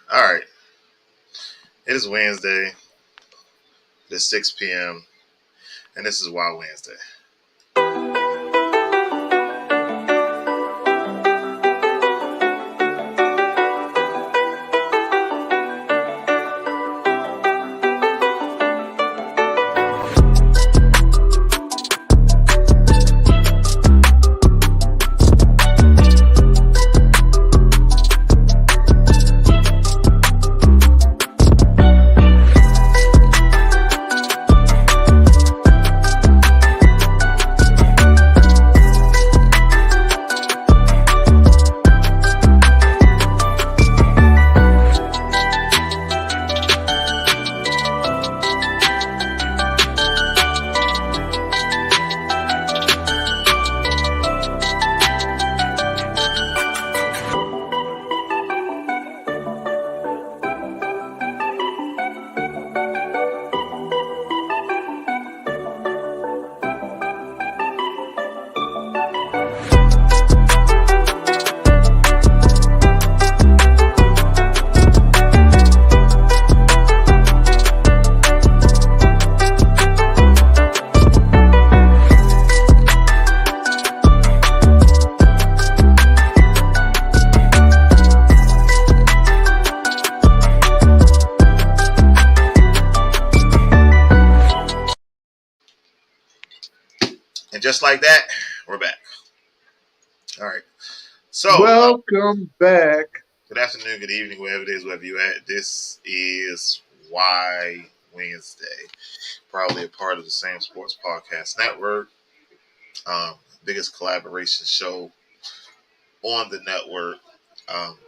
All right. It is Wednesday. It's 6 p.m. And this is Wild Wednesday. And just like that, we're back. All right. So, welcome back. Good afternoon, good evening, wherever it is, wherever you're at. This is Why Wednesday. Probably a part of the SamzSportz podcast network. Biggest collaboration show on the network.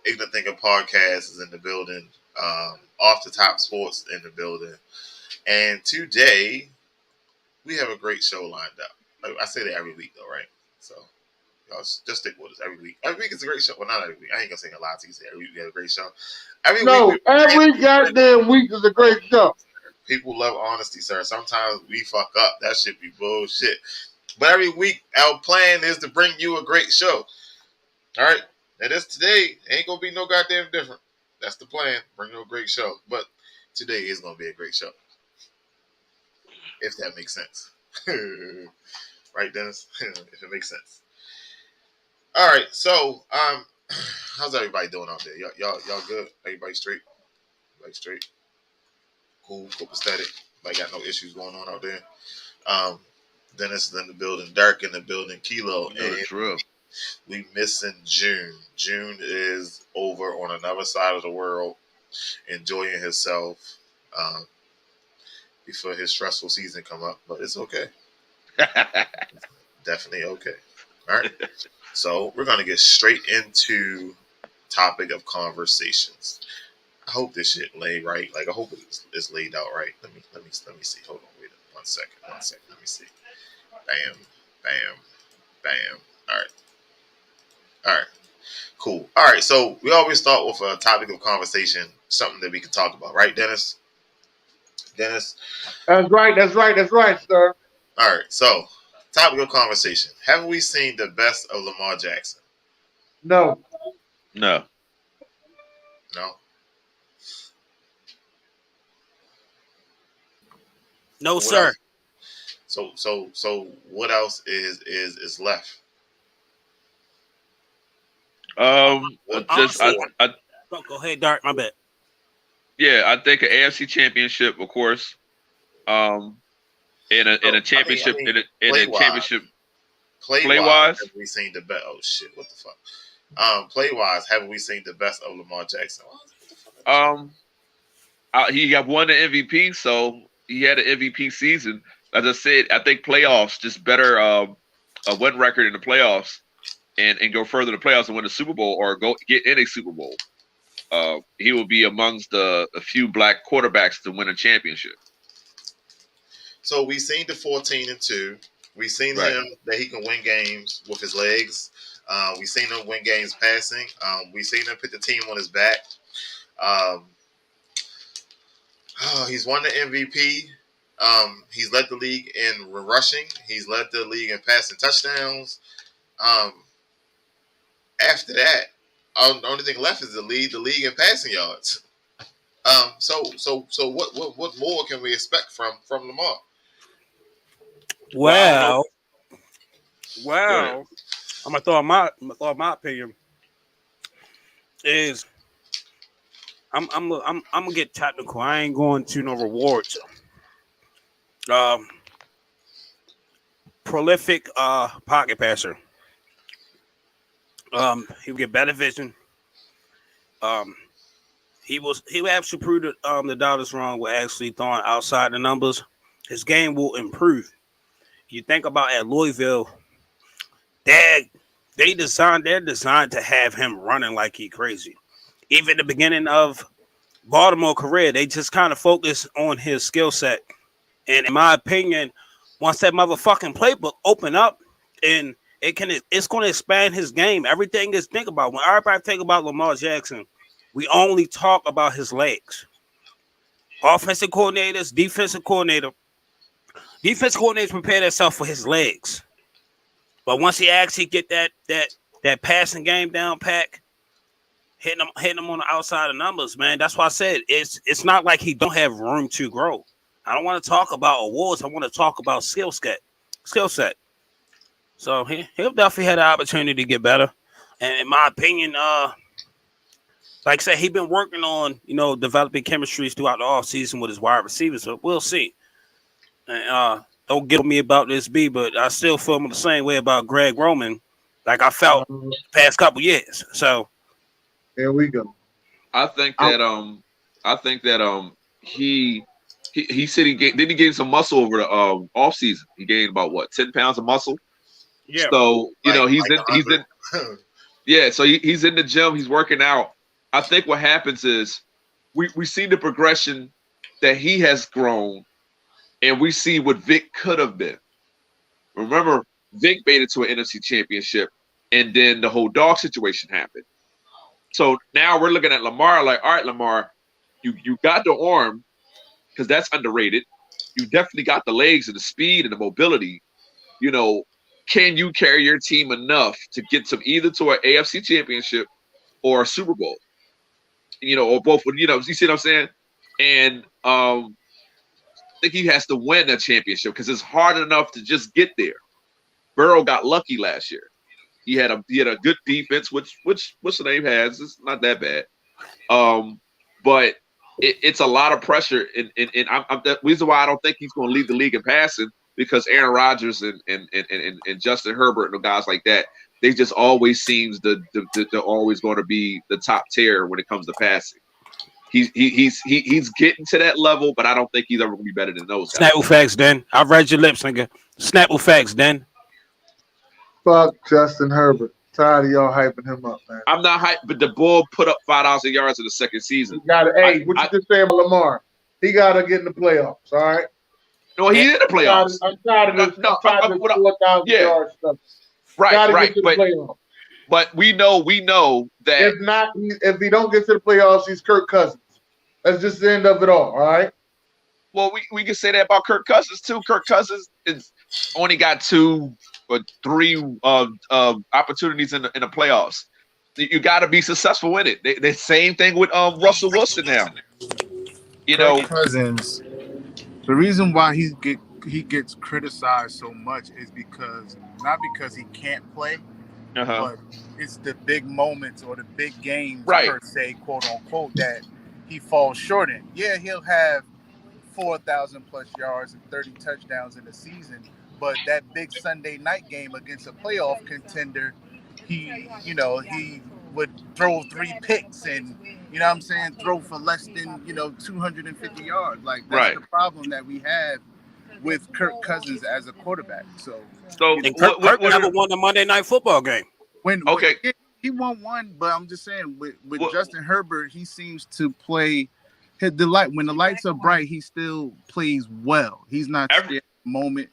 Ignorant Thinker Podcast is in the building. Off the Top Sports in the building. And today, we have a great show lined up. I say that every week, though, right? So, y'all just stick with us every week. Every week is a great show. Well, not every week. I ain't going to say a lot to you. Say every week we have a great show. Every goddamn week is a great show. People love honesty, sir. Sometimes we fuck up. That should be bullshit. But every week, our plan is to bring you a great show. All right? And this today ain't going to be no goddamn different. That's the plan. Bring you a great show. But today is going to be a great show. If that makes sense. Right, Dennis? If it makes sense. All right. So, how's everybody doing out there? Y'all good? Everybody straight? Everybody straight? Cool, copacetic. Everybody got no issues going on out there. Dennis is in the building, Derek in the building, Kilo, and we missing June. June is over on another side of the world, enjoying himself before his stressful season come up. But it's okay. Definitely okay. All right. So we're gonna get straight into topic of conversations. I hope this shit laid right. Like I hope it's laid out right. Let me see. Hold on, wait one second. Let me see. Bam, bam, bam. All right. Cool. All right. So we always start with a topic of conversation, something that we can talk about, right, Dennis? Dennis. That's right, sir. All right. So topic of conversation: have we seen the best of Lamar Jackson? No. No. No, what sir. Else? So what else is left? Go ahead, Dart. My bad. Yeah, I think an AFC championship, of course. In a championship, play wise, have we seen the best? Oh shit! What the fuck? Play wise, have we seen the best of Lamar Jackson? He got won the MVP, so he had an MVP season. As I said, I think playoffs just better a win record in the playoffs and go further in the playoffs and win a Super Bowl or go get in a Super Bowl. He will be amongst a few black quarterbacks to win a championship. So we've seen the 14-2. We've seen him that he can win games with his legs. We've seen him win games passing. We've seen him put the team on his back. He's won the MVP. He's led the league in rushing. He's led the league in passing touchdowns. After that, the only thing left is to lead the league in passing yards. So what more can we expect from Lamar? Well, I'm gonna throw out my opinion is I'm gonna get technical. I ain't going to no rewards. Prolific pocket passer. He'll get better vision. He actually proved that the Dallas wrong with actually throwing outside the numbers. His game will improve. You think about at Louisville, they're designed to have him running like he crazy. Even the beginning of Baltimore career, they just kind of focus on his skill set. And in my opinion, once that motherfucking playbook open up and it's going to expand his game. Everything is think about when everybody think about Lamar Jackson, we only talk about his legs. Offensive coordinators, defensive coordinators prepare themselves for his legs. But once he actually get that passing game down pack, hitting him on the outside of numbers, man. That's why I said it's not like he don't have room to grow. I don't want to talk about awards. I want to talk about skill set. So he'll definitely have the opportunity to get better. And in my opinion, like I said, he's been working on, developing chemistries throughout the offseason with his wide receivers. So we'll see. And don't get me about this, B, but I still feel the same way about Greg Roman, like I felt the past couple years. So here we go. I think that he said he gain some muscle over the off season. He gained about 10 pounds of muscle. Yeah. So he's in yeah. So he's in the gym. He's working out. I think what happens is we see the progression that he has grown, and we see what Vic could have been. Remember, Vic made it to an NFC Championship, and then the whole dog situation happened. So now we're looking at Lamar like, all right, Lamar, you got the arm because that's underrated. You definitely got the legs and the speed and the mobility. Can you carry your team enough to get either to an AFC Championship or a Super Bowl? Or both. You see what I'm saying? And I think he has to win a championship because it's hard enough to just get there. Burrow got lucky last year. He had a good defense, which the name has. It's not that bad. But it's a lot of pressure, and I'm the reason why I don't think he's going to lead the league in passing because Aaron Rodgers and Justin Herbert and the guys like that, they just always seems they're always going to be the top tier when it comes to passing. He's getting to that level, but I don't think he's ever going to be better than those guys. Snapple facts, then. I've read your lips, nigga. Snapple facts, then. Fuck Justin Herbert. Tired of y'all hyping him up, man. I'm not hyped, but the Bull put up 5,000 yards in the second season. What you just saying about Lamar? He got to get in the playoffs, all right? No, he's in the playoffs. I'm tired of this. I'm tired of this 4,000 yard stuff. Right. But we know that if he don't get to the playoffs, he's Kirk Cousins. That's just the end of it all right? Well, we can say that about Kirk Cousins too. Kirk Cousins is only got 2 or 3 opportunities in the playoffs. You got to be successful in it. The same thing with Russell Wilson now. Kirk Cousins. The reason why he gets criticized so much is not because he can't play, but it's the big moments or the big games per se, quote unquote, that he falls short in. Yeah, he'll have 4,000 plus yards and 30 touchdowns in a season, but that big Sunday night game against a playoff contender, he would throw 3 picks and throw for less than 250 yards. Like that's the problem that we have with Kirk Cousins as a quarterback. So Kirk never won the Monday Night Football game. He won one, but I'm just saying with Justin Herbert, he seems to play when the lights are bright, he still plays well. He's not scared at the moment.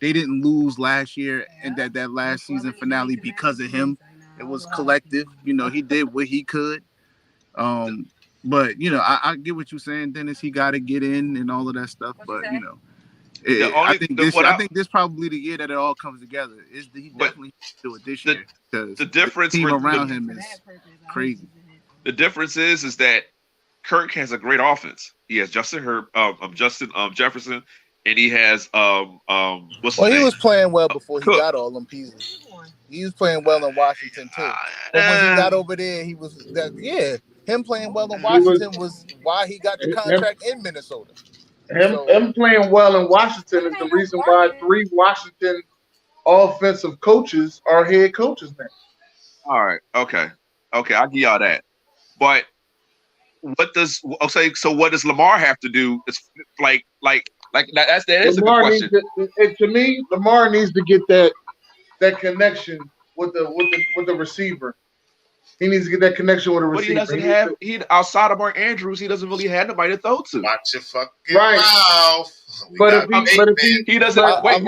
They didn't lose last year and that last season finale because of him. It was collective. He did what he could. But I get what you're saying, Dennis. He got to get in and all of that stuff. But I think this probably the year that it all comes together. He definitely do it this year because the difference team around him is crazy. The difference is that Kirk has a great offense. He has Justin Jefferson, and he has what's his name? He was playing well before he Cook. got all them pieces. He was playing well in Washington too. But when he got over there, he was him playing well in Washington was why he got the contract in Minnesota. Him playing well in Washington is the reason why 3 Washington offensive coaches are head coaches now. All right. Okay. I'll give y'all that. But what does Lamar have to do? It's like that is a good question. To me, Lamar needs to get that connection with the receiver. He needs to get that connection with the receiver. But he doesn't have outside of Mark Andrews, he doesn't really have nobody to throw to. Watch your fucking mouth. But if he doesn't, wait a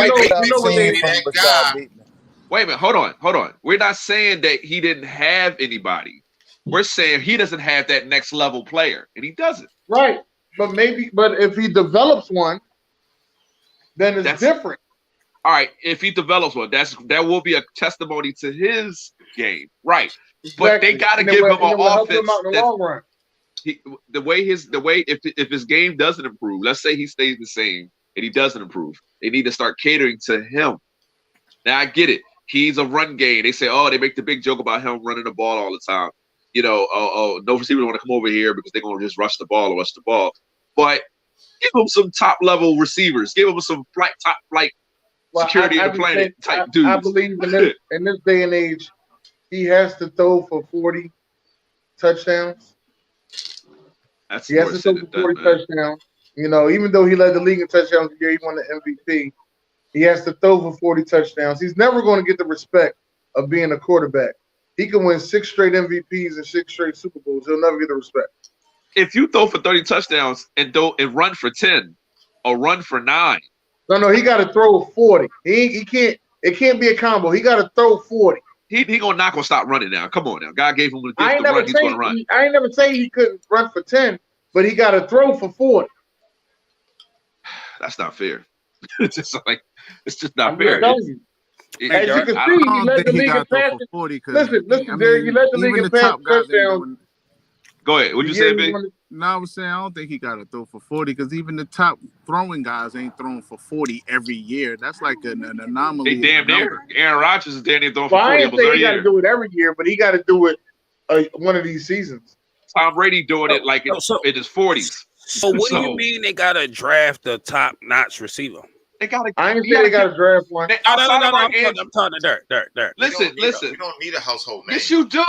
minute, hold on. We're not saying that he didn't have anybody. We're saying he doesn't have that next level player, and he doesn't. Right. But if he develops one, then it's different. All right, if he develops one, that will be a testimony to his game, right? Exactly. But they got to give him an offense. If his game doesn't improve, let's say he stays the same and he doesn't improve, they need to start catering to him. Now I get it. He's a run game. They say, they make the big joke about him running the ball all the time. No receivers want to come over here because they're going to just rush the ball. But give him some top level receivers. Give him some top flight security of the planet type dudes. I believe in this day and age, he has to throw for 40 touchdowns. He has to throw for 40 touchdowns. Even though he led the league in touchdowns the year he won the MVP, he has to throw for 40 touchdowns. He's never going to get the respect of being a quarterback. He can win 6 straight MVPs and 6 straight Super Bowls. He'll never get the respect. If you throw for 30 touchdowns and run for 10 or run for 9. No, he got to throw 40. He can't. It can't be a combo. He got to throw 40. He not gonna stop running now. Come on now. God gave him the gift to run. He's gonna run. I ain't never say he couldn't run for 10, but he got to throw for 40. That's not fair. It's just not fair. As you can see, he led the league in passing. Listen, Derek, he led the league in passing touchdowns. Go ahead. What'd you say, Big? No, I was saying I don't think he got to throw for 40 because even the top throwing guys ain't throwing for 40 every year. That's like an anomaly. They damn near. Aaron Rodgers is damn near throwing for 40 almost every year. He got to do it every year, but he got to do it one of these seasons. Tom Brady doing it like in his 40s. So what do you mean they got to draft a top-notch receiver? I ain't say they got to draft one. No, I'm talking to Derek. Listen. You don't need a household name. Yes, you do.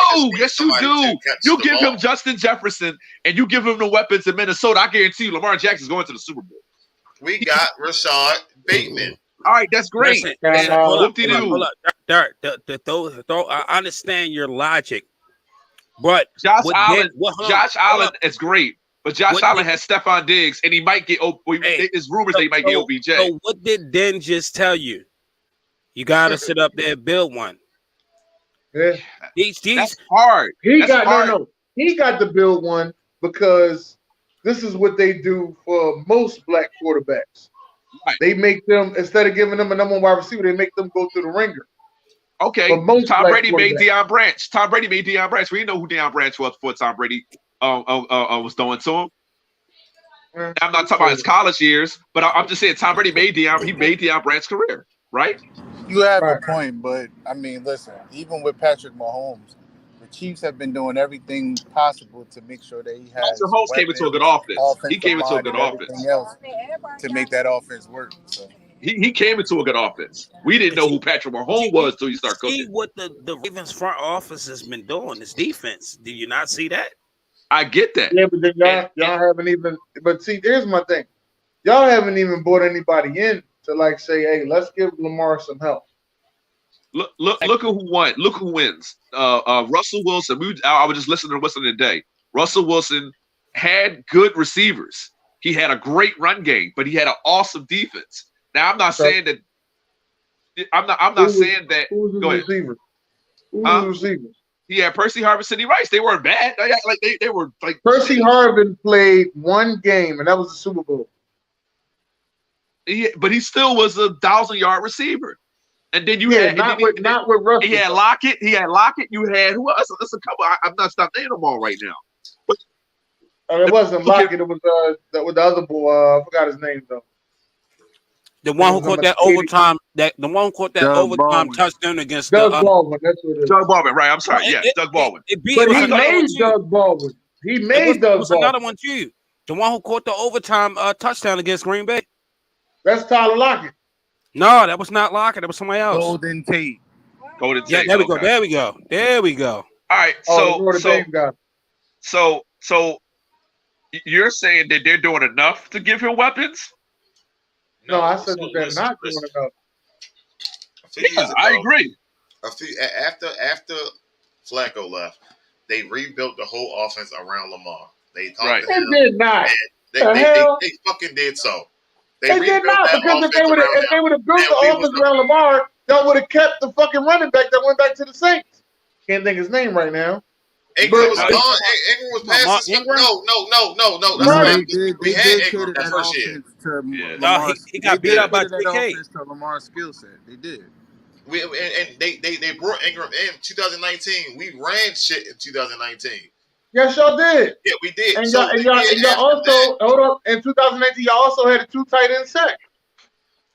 You give him Justin Jefferson and you give him the weapons in Minnesota. I guarantee you Lamar Jackson's going to the Super Bowl. We got Rashad Bateman. All right, that's great. Hold up. Derek, I understand your logic, but Josh Allen is great. But Josh Allen has Stephon Diggs, and he might get. There's rumors that he might get OBJ. So what did Den just tell you? You got to sit up there and build one. Yeah. That's hard. He got to build one because this is what they do for most black quarterbacks. Right. They make them, instead of giving them a number 1 wide receiver, they make them go through the ringer. Okay. Tom Brady made Deion Branch. We didn't know who Deion Branch was before Tom Brady was throwing to him. I'm not talking about his college years, but I'm just saying Tom Brady made Deion Branch's career, right? You have a point, but I mean, listen, even with Patrick Mahomes, the Chiefs have been doing everything possible to make sure that he has. Patrick Mahomes came into a good offense. He came into a good offense to make that offense work. So. He came into a good offense. We didn't know who Patrick Mahomes was until he started cooking. See what the Ravens front office has been doing is defense. Do you not see that? I get that. Yeah, but then y'all haven't even. But see, here's my thing. Y'all haven't even brought anybody in to say, hey, let's give Lamar some help. Look at who won. Look who wins. Russell Wilson. I was just listening to Wilson today. Russell Wilson had good receivers. He had a great run game, but he had an awesome defense. Now I'm not saying that. I'm not saying that. Who's the receiver? Who's the receivers? He had Percy Harvin, Sidney Rice. They weren't bad. They were like Percy Harvin played 1 game, and that was the Super Bowl. But he still was a 1,000-yard receiver. And then you had not with Russell. He had Lockett. You had who else? That's a couple. I'm not stopping naming them all right now. It wasn't Lockett. It was with the other boy. I forgot his name though. The one who caught that overtime, touchdown against Doug Baldwin. That's what it is. Doug Baldwin, right? I'm sorry. Doug Baldwin. But he made Doug Baldwin. He made Doug Baldwin. Another one too. The one who caught the overtime touchdown against Green Bay. That's Tyler Lockett. No, that was not Lockett. That was somebody else. Golden Tate. Yeah, there we go. There we go. There we go. All right. So you're saying that they're doing enough to give him weapons? No, I said that they're not doing enough. I agree. After Flacco left, they rebuilt the whole offense around Lamar. They did not. They fucking did so. They did not, because if they would have built the offense around Lamar, that would have kept the fucking running back that went back to the Saints. Can't think his name right now. Ingram was gone. Ingram was past his No. We had Ingram that first year. He got beat up by 3K. To Lamar's skill set. They did. They brought Ingram in 2019. We ran shit in 2019. Yes, y'all did. Yeah, we did. And y'all also, hold up, in 2019, y'all also had a 2 tight end set.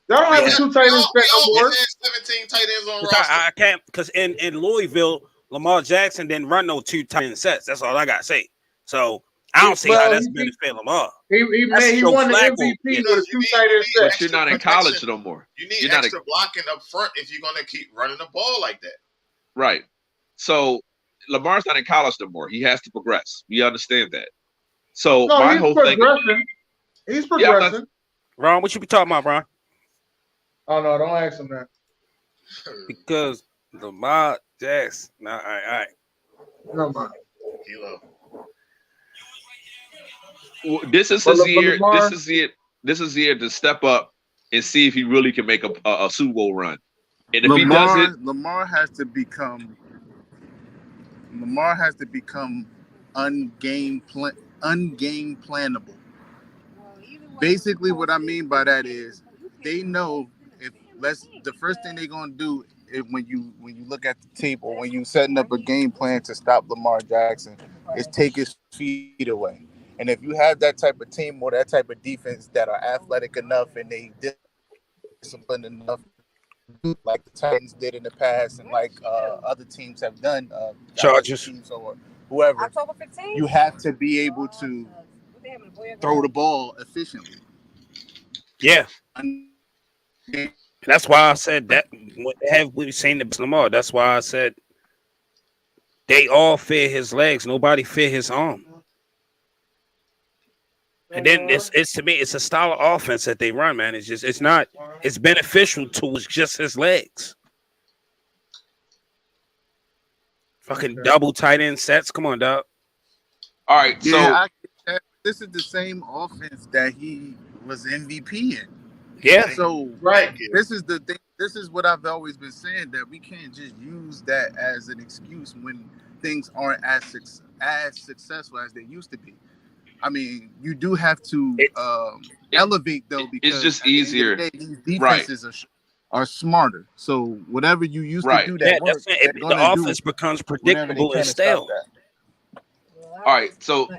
Y'all don't have a 2 tight end set no more. 17 tight ends on roster. I can't, because in Louisville, Lamar Jackson didn't run no 2 tight end sets. That's all I got to say. So I don't see how that's benefit Lamar. He won the MVP with a 2 tight end set. But you're not in college no more. You need extra blocking up front if you're going to keep running the ball like that. Right. So Lamar's not in college no more. He has to progress. We understand that. So my whole thing. He's progressing. Ron, what you be talking about, Ron? Oh no, don't ask him that. Because Lamar Jackson. All right. No mind. This is his year. Lamar, this is the year to step up and see if he really can make a Super Bowl run. And if he does it, Lamar has to become ungame plannable. Basically, what I mean by that is they know the first thing they're gonna do is when you look at the tape or when you setting up a game plan to stop Lamar Jackson is take his feet away. And if you have that type of team or that type of defense that are athletic enough and they disciplined enough, like the Titans did in the past and like other teams have done, Chargers teams or whoever, you have to be able to throw the ball efficiently. Yeah. That's why I said that. Have we seen the Lamar? That's why I said they all fear his legs. Nobody fear his arm. And then it's to me, it's a style of offense that they run, man. It's beneficial to just his legs. Fucking double tight end sets. Come on, dog. All right, so this is the same offense that he was MVP in. Yeah. So right. This is the thing. This is what I've always been saying, that we can't just use that as an excuse when things aren't as successful as they used to be. I mean, you do have to elevate though, because it's just easier. These defenses are smarter. So whatever you used to do that work, the offense becomes predictable and stale. All right, so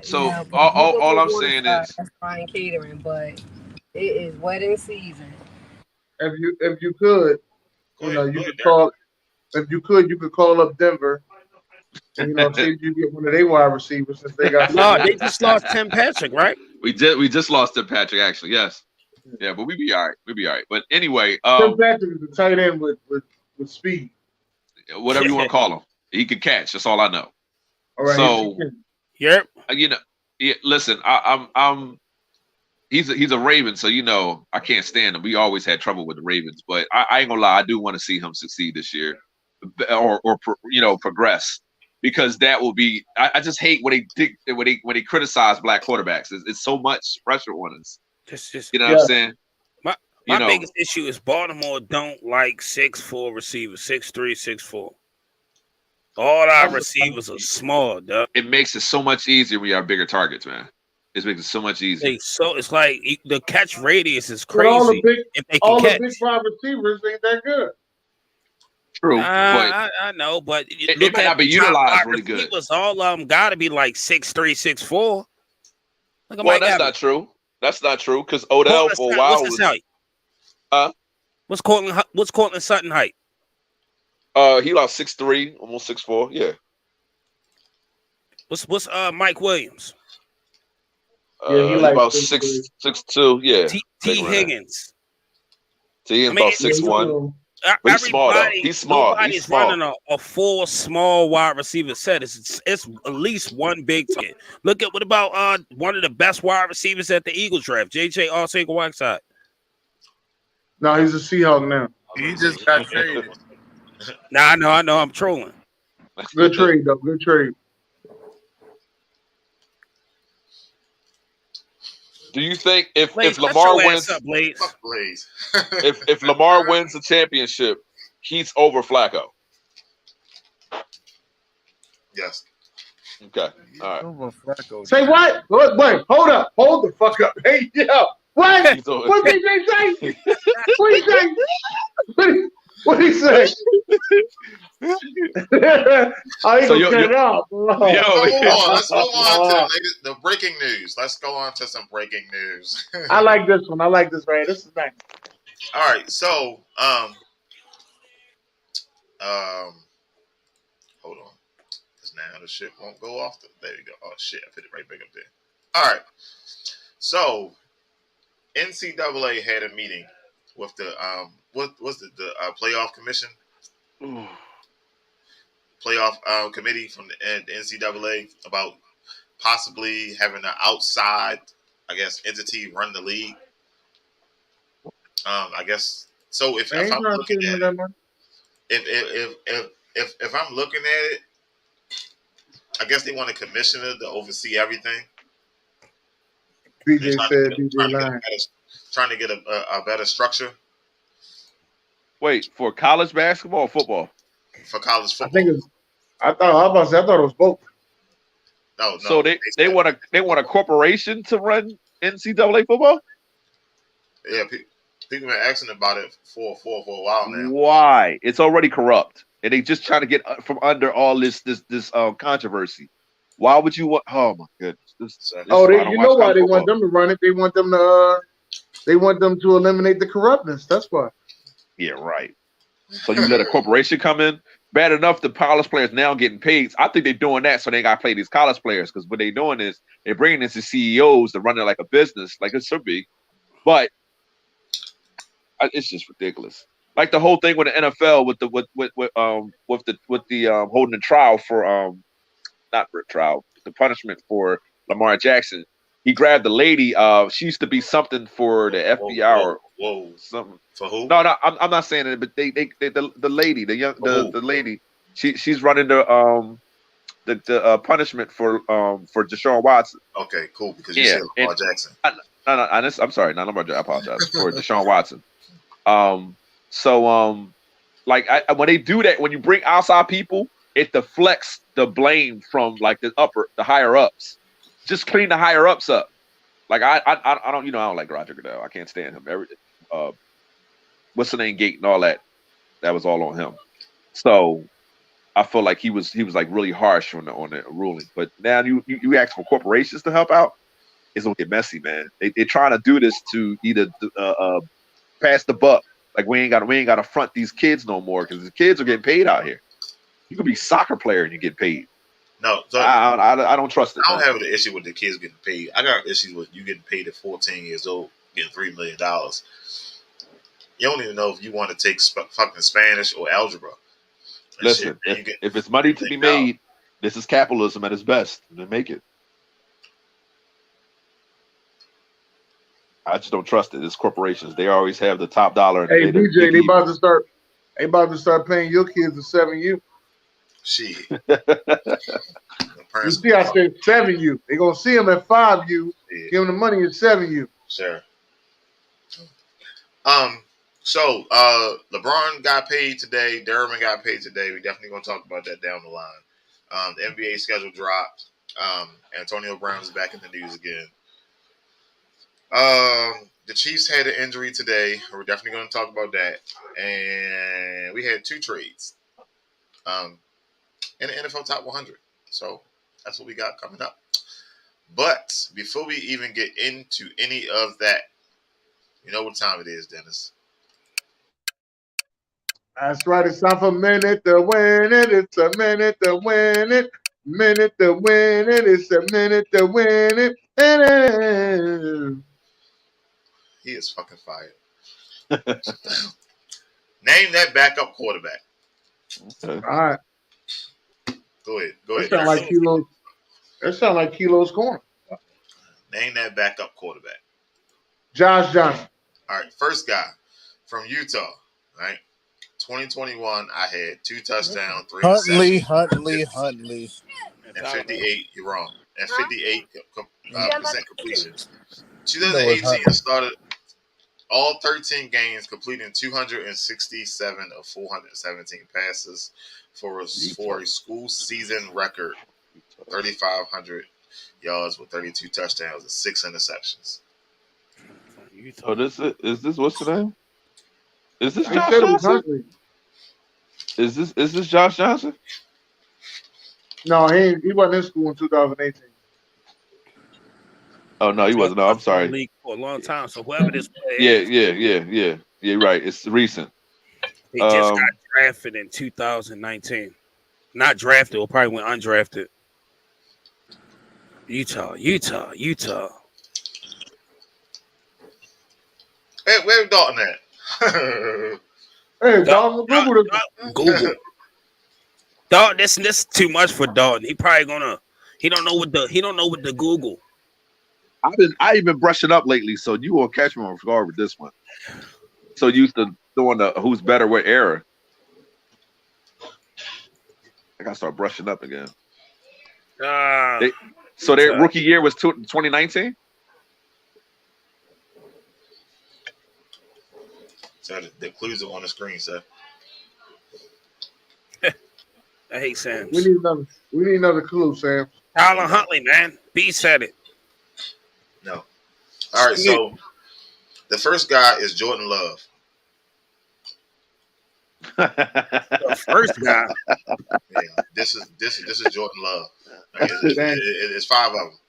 all I'm saying is fine catering, but it is wedding season. If you could, you could call. If you could call up Denver. And, see if you get one of their wide receivers since they got. No, they just lost Tim Patrick, right? We just lost Tim Patrick, actually. Yes. Yeah, but we be all right. But anyway, Tim Patrick is a tight end with speed. Whatever you want to call him, he can catch. That's all I know. All right. So, yep. Listen, he's a Raven, so I can't stand him. We always had trouble with the Ravens, but I ain't gonna lie, I do want to see him succeed this year, or progress. Because that will be, I just hate when they criticize black quarterbacks. It's so much pressure on us. What I'm saying? My biggest issue is Baltimore don't like 6'4" receivers, 6'3", 6'4". All our receivers are small, dog. It makes it so much easier when you have bigger targets, man. It makes it so much easier. So it's like the catch radius is crazy. All the big wide receivers ain't that good. True, I know, but it might not be utilized really good. All of them got to be like 6'3", 6'4". Well, that's not true. That's not true because Odell for a while was. What's Cortland Sutton height? He lost 6'3", almost 6'4". Yeah. What's Mike Williams? Yeah, he like about 6'2". Yeah. T Higgins. T Higgins about 6'1". But he's small though. He's small. Nobody's running a full small wide receiver set. It's at least one big target. Look at what about one of the best wide receivers at the Eagles draft, JJ Arcega-Whiteside. No, he's a Seahawk now. He just got traded. Nah, I know. I'm trolling. Good trade, though. Good trade. Do you think if Lamar wins, if Lamar wins the championship, he's over Flacco? Yes. Okay. All right. Over Flacco. Say what? Wait, hold up. Hold the fuck up. Hey, yo. What? What did they say? What did he say? What did he say? Oh, he gonna cut it off. Let's go on to the breaking news. Let's go on to some breaking news. I like this one. I like this right. This is nice. All right, so hold on, because now the shit won't go off. There you go. Oh shit, I put it right back up there. All right, so NCAA had a meeting with the what was the playoff commission, playoff committee from the NCAA about possibly having an outside, I guess, entity run the league. I guess so. If I'm looking at it, if I'm looking at it, I guess they want a commissioner to oversee everything. BJ said BJ lying. Trying to get a better structure. Wait, for college basketball or football? For college football. I thought it was both. No. So they want a corporation to run NCAA football? Yeah, people have been asking about it for a while now. Why? It's already corrupt, and they just trying to get from under all this controversy. Why would you want? Oh my goodness! You know why they want them to run it? They want them to eliminate the corruptness. That's why. Yeah, right. So you let a corporation come in. Bad enough the college players now getting paid. I think they're doing that so they got to play these college players, because what they're doing is they're bringing in the CEOs to run it like a business, like it should be. But it's just ridiculous. Like the whole thing with the NFL with the holding the trial for not for trial, the punishment for Lamar Jackson. He grabbed the lady. She used to be something for the FBI or something. For who? No, I'm not saying it, but the lady, the lady, she's running the punishment for Deshaun Watson. Okay, cool. Because you said Lamar Jackson. I'm sorry, not Lamar Jackson. I apologize for Deshaun Watson. When they do that, when you bring outside people, it deflects the blame from like the higher ups. Just clean the higher ups up. Like I don't like Roger Goodell. I can't stand him. What's the name, Gate and all that. That was all on him. So I feel like he was like really harsh on the ruling. But now you ask for corporations to help out, it's gonna get messy, man. They're trying to do this to either pass the buck. Like we ain't gotta front these kids no more, because the kids are getting paid out here. You could be a soccer player and you get paid. No, so I don't trust it. I don't have an issue with the kids getting paid. I got issues with you getting paid at 14 years old, getting $3 million. You don't even know if you want to take fucking Spanish or algebra. Listen, if it's money to be made, this is capitalism at its best. Then make it. I just don't trust it. It's corporations. They always have the top dollar. Hey, BJ, they about to start paying your kids to 7U. Shit. You see, I said 7U. They're gonna see them at 5U. Yeah. Give them the money at 7U. Sure. So LeBron got paid today. Derriman got paid today. We're definitely gonna talk about that down the line. The NBA schedule dropped. Antonio Brown is back in the news again. The Chiefs had an injury today. We're definitely going to talk about that. And we had 2 trades in the NFL Top 100. So that's what we got coming up. But before we even get into any of that, you know what time it is, Dennis. That's right. It's time for a minute to win it. It's a minute to win it. Minute to win it. It's a minute to win it. He is fucking fired. Name that backup quarterback. Okay. All right. Go ahead. That sound like Kilo's corner. Name that backup quarterback. Josh Johnson. All right. First guy from Utah. All right. 2021, I had 2 touchdowns, 3 Huntley. And 58, you're wrong. And 58% completion. 2018, I started all 13 games, completing 267 of 417 passes for a school season record, 3,500 yards with 32 touchdowns and 6 interceptions. Oh, is this what's the name? Is this Josh Johnson? Is this Josh Johnson? No, he wasn't in school in 2018. Oh no, he wasn't. No, I'm sorry. League for a long time. So whoever this player yeah. You're right. It's recent. He just got drafted in 2019. Not drafted, or probably went undrafted. Utah. Hey, where's Dalton at? Hey, Dalton, Google. Dalton, this too much for Dalton. He probably he don't know what the Google. I've been brushing up lately, so you won't catch me off guard with this one. So used to doing the who's better with error. I gotta start brushing up again. So their rookie year was 2019. So the clues are on the screen, sir. I hate Sam. We need another clue, Sam. Tyler Huntley, man. B said it. No. All right, so the first guy is Jordan Love. The first guy. Yeah, this is Jordan Love. It's 5 of them.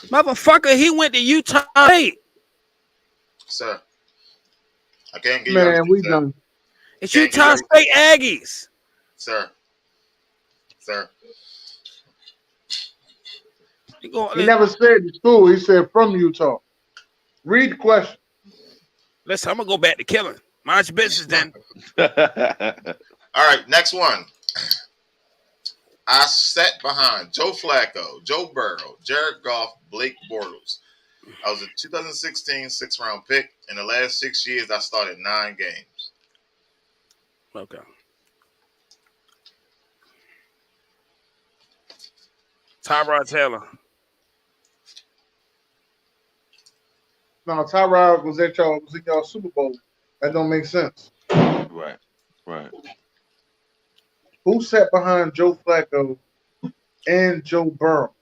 Motherfucker, he went to Utah State. Sir. I can't give you Man, we done. It's Utah State Aggies. Sir. He never said the school. He said from Utah. Read the question. Listen, I'm going to go back to killing. Mind your business then. All right, next one. I sat behind Joe Flacco, Joe Burrow, Jared Goff, Blake Bortles. I was a 2016 6th-round pick. In the last 6 years, I started 9 games. Okay. Tyrod Taylor. No, Tyrod was in y'all Super Bowl. That don't make sense. Right. Who sat behind Joe Flacco and Joe Burrow?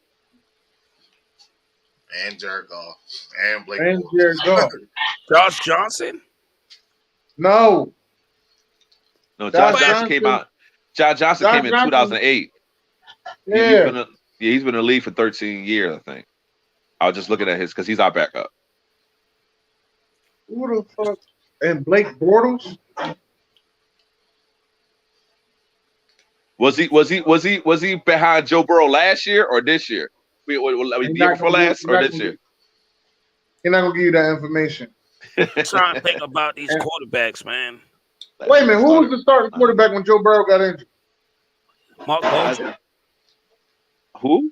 And Jared Goff. And Blake and Bortles. Jared Goff. Josh Johnson? No. No, Josh Johnson came out. Josh Johnson came in 2008. Yeah. He's been in the league for 13 years, I think. I was just looking at his because he's our backup. Who the fuck? And Blake Bortles? Was he behind Joe Burrow last year or this year? Year before last or this year? He's not gonna give you that information. I'm trying to think about these quarterbacks, man. Wait a minute, who was the starting quarterback when Joe Burrow got injured? Mark Bolger. Who?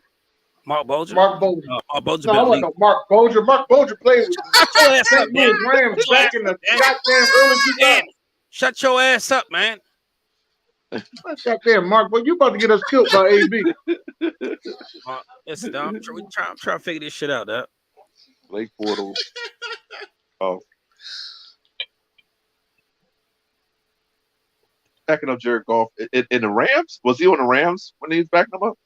Mark Bolger. Mark Bolger. Mark Bolger. No, I wasn't Mark Bolger. Mark Bolger played with St. Louis Rams back in the goddamn early 2000s. Shut your ass up, man. Goddamn, Mark, but you about to get us killed by AB. Listen, I'm trying to figure this shit out, dog. Blake Bortles. Oh. Backing up Jared Goff in the Rams? Was he on the Rams when he was backing them up?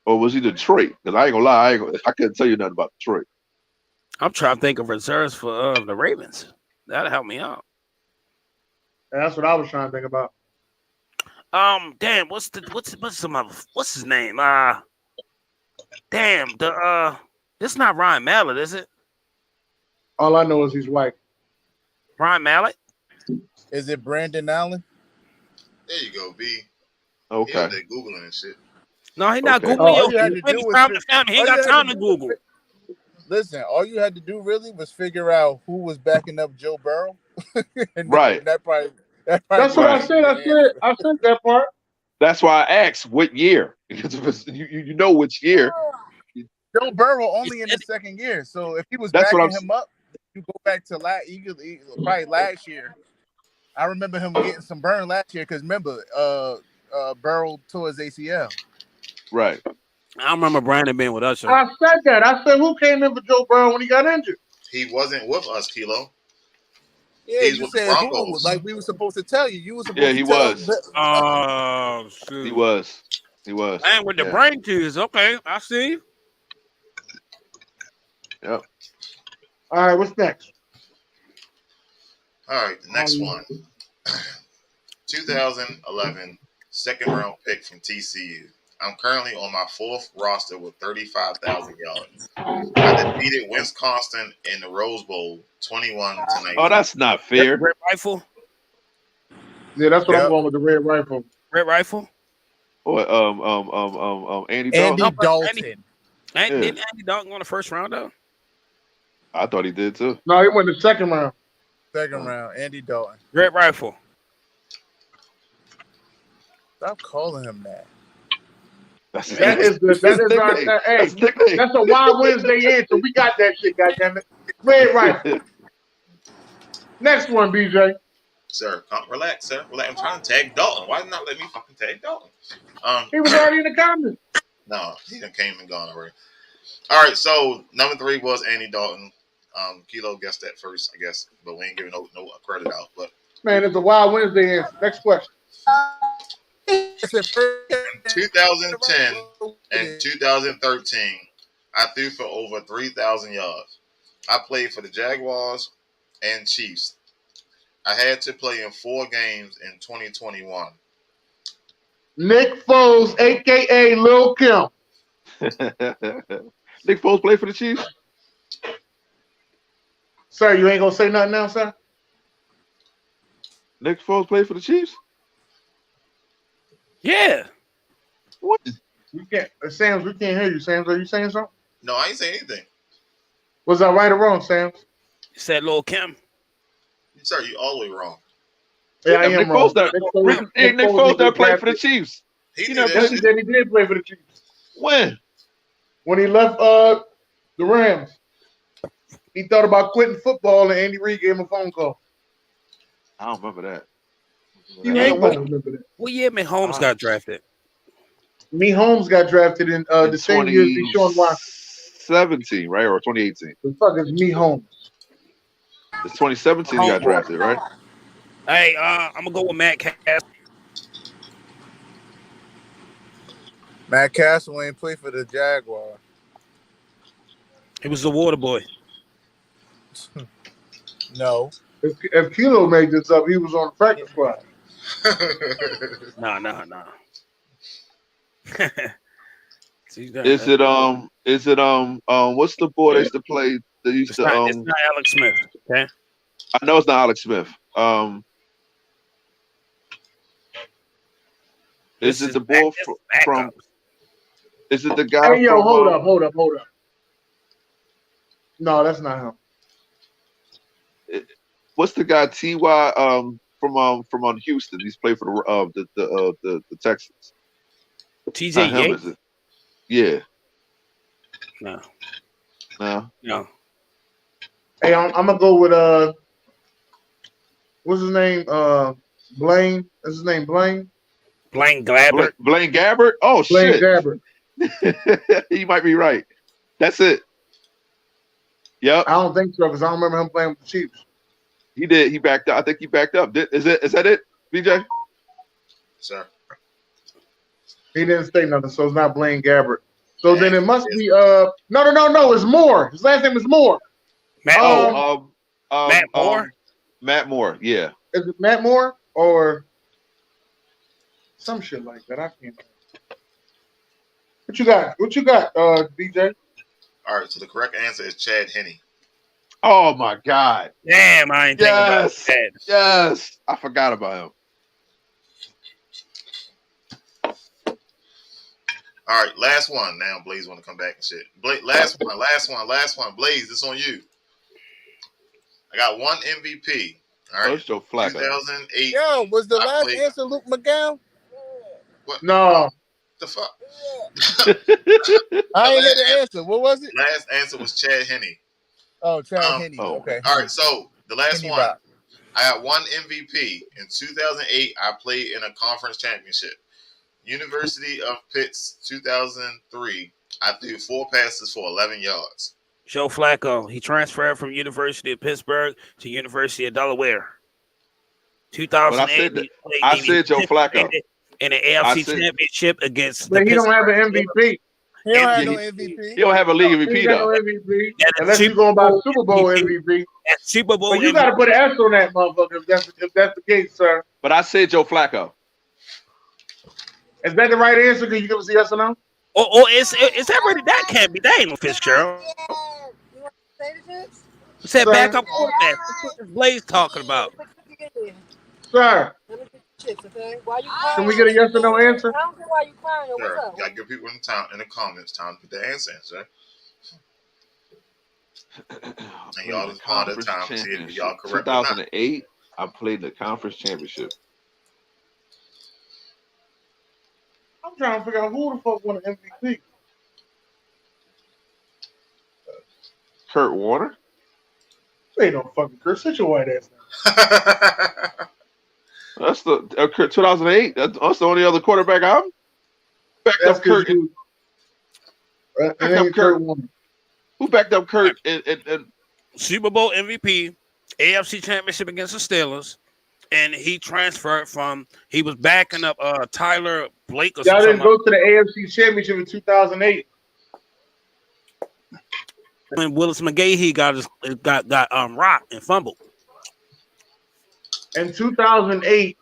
Or was he Detroit? Because I ain't gonna lie, I couldn't tell you nothing about Detroit. I'm trying to think of reserves for the Ravens. That'll help me out. That's what I was trying to think about. Damn, what's his name? Damn, this is not Ryan Mallett, is it? All I know is he's white. Ryan Mallett? Is it Brandon Allen? There you go, B. Okay. They're Googling and shit. No, he's not Googling. All you had to do was he ain't got time to Google. Listen, all you had to do really was figure out who was backing up Joe Burrow. Right. That's what I said. I said that part. That's why I asked what year. Because you know which year. Joe Burrow only in his second year. So if he was backing him up, you go back to probably last year. I remember him getting some burn last year because remember, Burrow tore his ACL. Right. I don't remember Brandon being with us. I said that. I said who came in for Joe Burrow when he got injured? He wasn't with us, Kilo. Yeah, you said who? Like we were supposed to tell you. You were supposed to tell was. Oh, shoot. He was. And with the brain tears. Okay, I see. Yep. All right, what's next? All right, the next one. 2011 second round pick from TCU. I'm currently on my fourth roster with 35,000 yards. I defeated Wisconsin in the Rose Bowl 21-19. Oh, that's not fair. Red Rifle? Yeah, that's what I'm going with, the Red Rifle. Red Rifle? Or Andy Dalton. Andy Dalton. Didn't Andy Dalton go in the first round though? I thought he did too. No, he went in the second round. Second round, Andy Dalton. Red Rifle. Stop calling him that. That's a Wild Wednesday answer. We got that shit, goddammit. Red Rifle. Next one, BJ. Sir, relax, sir. I'm trying to tag Dalton. Why not let me fucking tag Dalton? He was already in the comments. No, he done came and gone already. All right, so number 3 was Andy Dalton. Kilo guessed that first, I guess, but we ain't giving no credit out. But man, it's a Wild Wednesday answer. Next question. In 2010 and 2013, I threw for over 3,000 yards. I played for the Jaguars and Chiefs. I had to play in 4 games in 2021. Nick Foles, a.k.a. Lil Kim. Nick Foles played for the Chiefs? Sir, you ain't going to say nothing now, sir? Nick Foles played for the Chiefs? Yeah. What? We can't. Sam's, we can't hear you, Sam's. Are you saying something? No, I ain't saying anything. Was that right or wrong, Sam's? You said Lil Kim. Sir, you all the way wrong. Yeah, I am Nick wrong. Nick Foles that played for the Chiefs. He did play for the Chiefs. When? When he left the Rams. He thought about quitting football, and Andy Reid gave him a phone call. I don't remember that. You ain't gonna remember that. What year Mahomes got drafted? Holmes got drafted in the same year as Deshaun Watson. 17, right? Or 2018? The fuck is Holmes? It's 2017 he got drafted, right? Hey, I'm gonna go with Matt Cass. Matt Castle ain't play for the Jaguars. He was the water boy. No. If Kilo made this up, he was on the practice squad. No. Is it what's the boy that used to play that used to it's not Alex Smith, okay? I know it's not Alex Smith. Is it the boy from is it the guy Hey, yo, from hold up. No, that's not him. What's the guy T.Y. from Houston? He's played for the Texans. T.J. Yates? Yeah. No. Hey, I'm gonna go with what's his name? Blaine. Is his name Blaine? Blaine Gabbert. Blaine Gabbert? Oh, Blaine shit. Gabbert. He might be right. That's it. Yep. I don't think so because I don't remember him playing with the Chiefs. He did. He backed up. I think he backed up. Is that it, BJ? Sir. He didn't say nothing, so it's not Blaine Gabbert. So then it must be no, it's Moore. His last name is Moore. Matt Moore. Matt Moore, yeah. Is it Matt Moore or some shit like that? I can't. What you got? BJ? All right, so the correct answer is Chad Henne. Oh my God! Damn, I ain't thinking about that. Yes, I forgot about him. All right, last one. Now Blaze want to come back and shit. Last one. Blaze, it's on you. I got one MVP. All right, Joe Flacco. 2008. Yo, was the last answer Luke McGowan? What? No. The fuck? I ain't hear the answer. What was it? Last answer was Chad Henne. Oh, Chad Henne. Okay. All right, so the last Henne one. Rock. I got one MVP. In 2008, I played in a conference championship. University of Pitt's 2003. I threw 4 passes for 11 yards. Joe Flacco. He transferred from University of Pittsburgh to University of Delaware. 2008. I said Joe Flacco. In the AFC Championship against but he don't have an MVP. He don't have no MVP. He don't have a league MVP though. No MVP. Unless you're going by Super Bowl MVP. Super Bowl but you got to put an S on that motherfucker if that's the case, sir. But I said Joe Flacco. Is that the right answer? Can you give us a yes or no? Or is that really? That can't be. That ain't no Fitzgerald. You want to say the chips? It said backup quarterback. That's what Blaze talking about. Sir. Chips, okay? Why you crying? Can we get a yes or no answer? I don't know why you crying. Sure. What's up? Gotta give people in the comments time to put the answer in, sir. And y'all just find the time to see if y'all correct. 2008, I played the conference championship. I'm trying to figure out who the fuck won an MVP. Kurt Warner? Ain't no fucking Kurt. Sit your white ass down. That's the 2008. That's the only other quarterback I'm backed up Kurt. Who backed up Kurt in Super Bowl MVP, AFC Championship against the Steelers, and he transferred from. He was backing up Tyler Blake or something. Y'all didn't go to the AFC Championship in 2008. When Willis McGahee got rocked and fumbled. In 2008,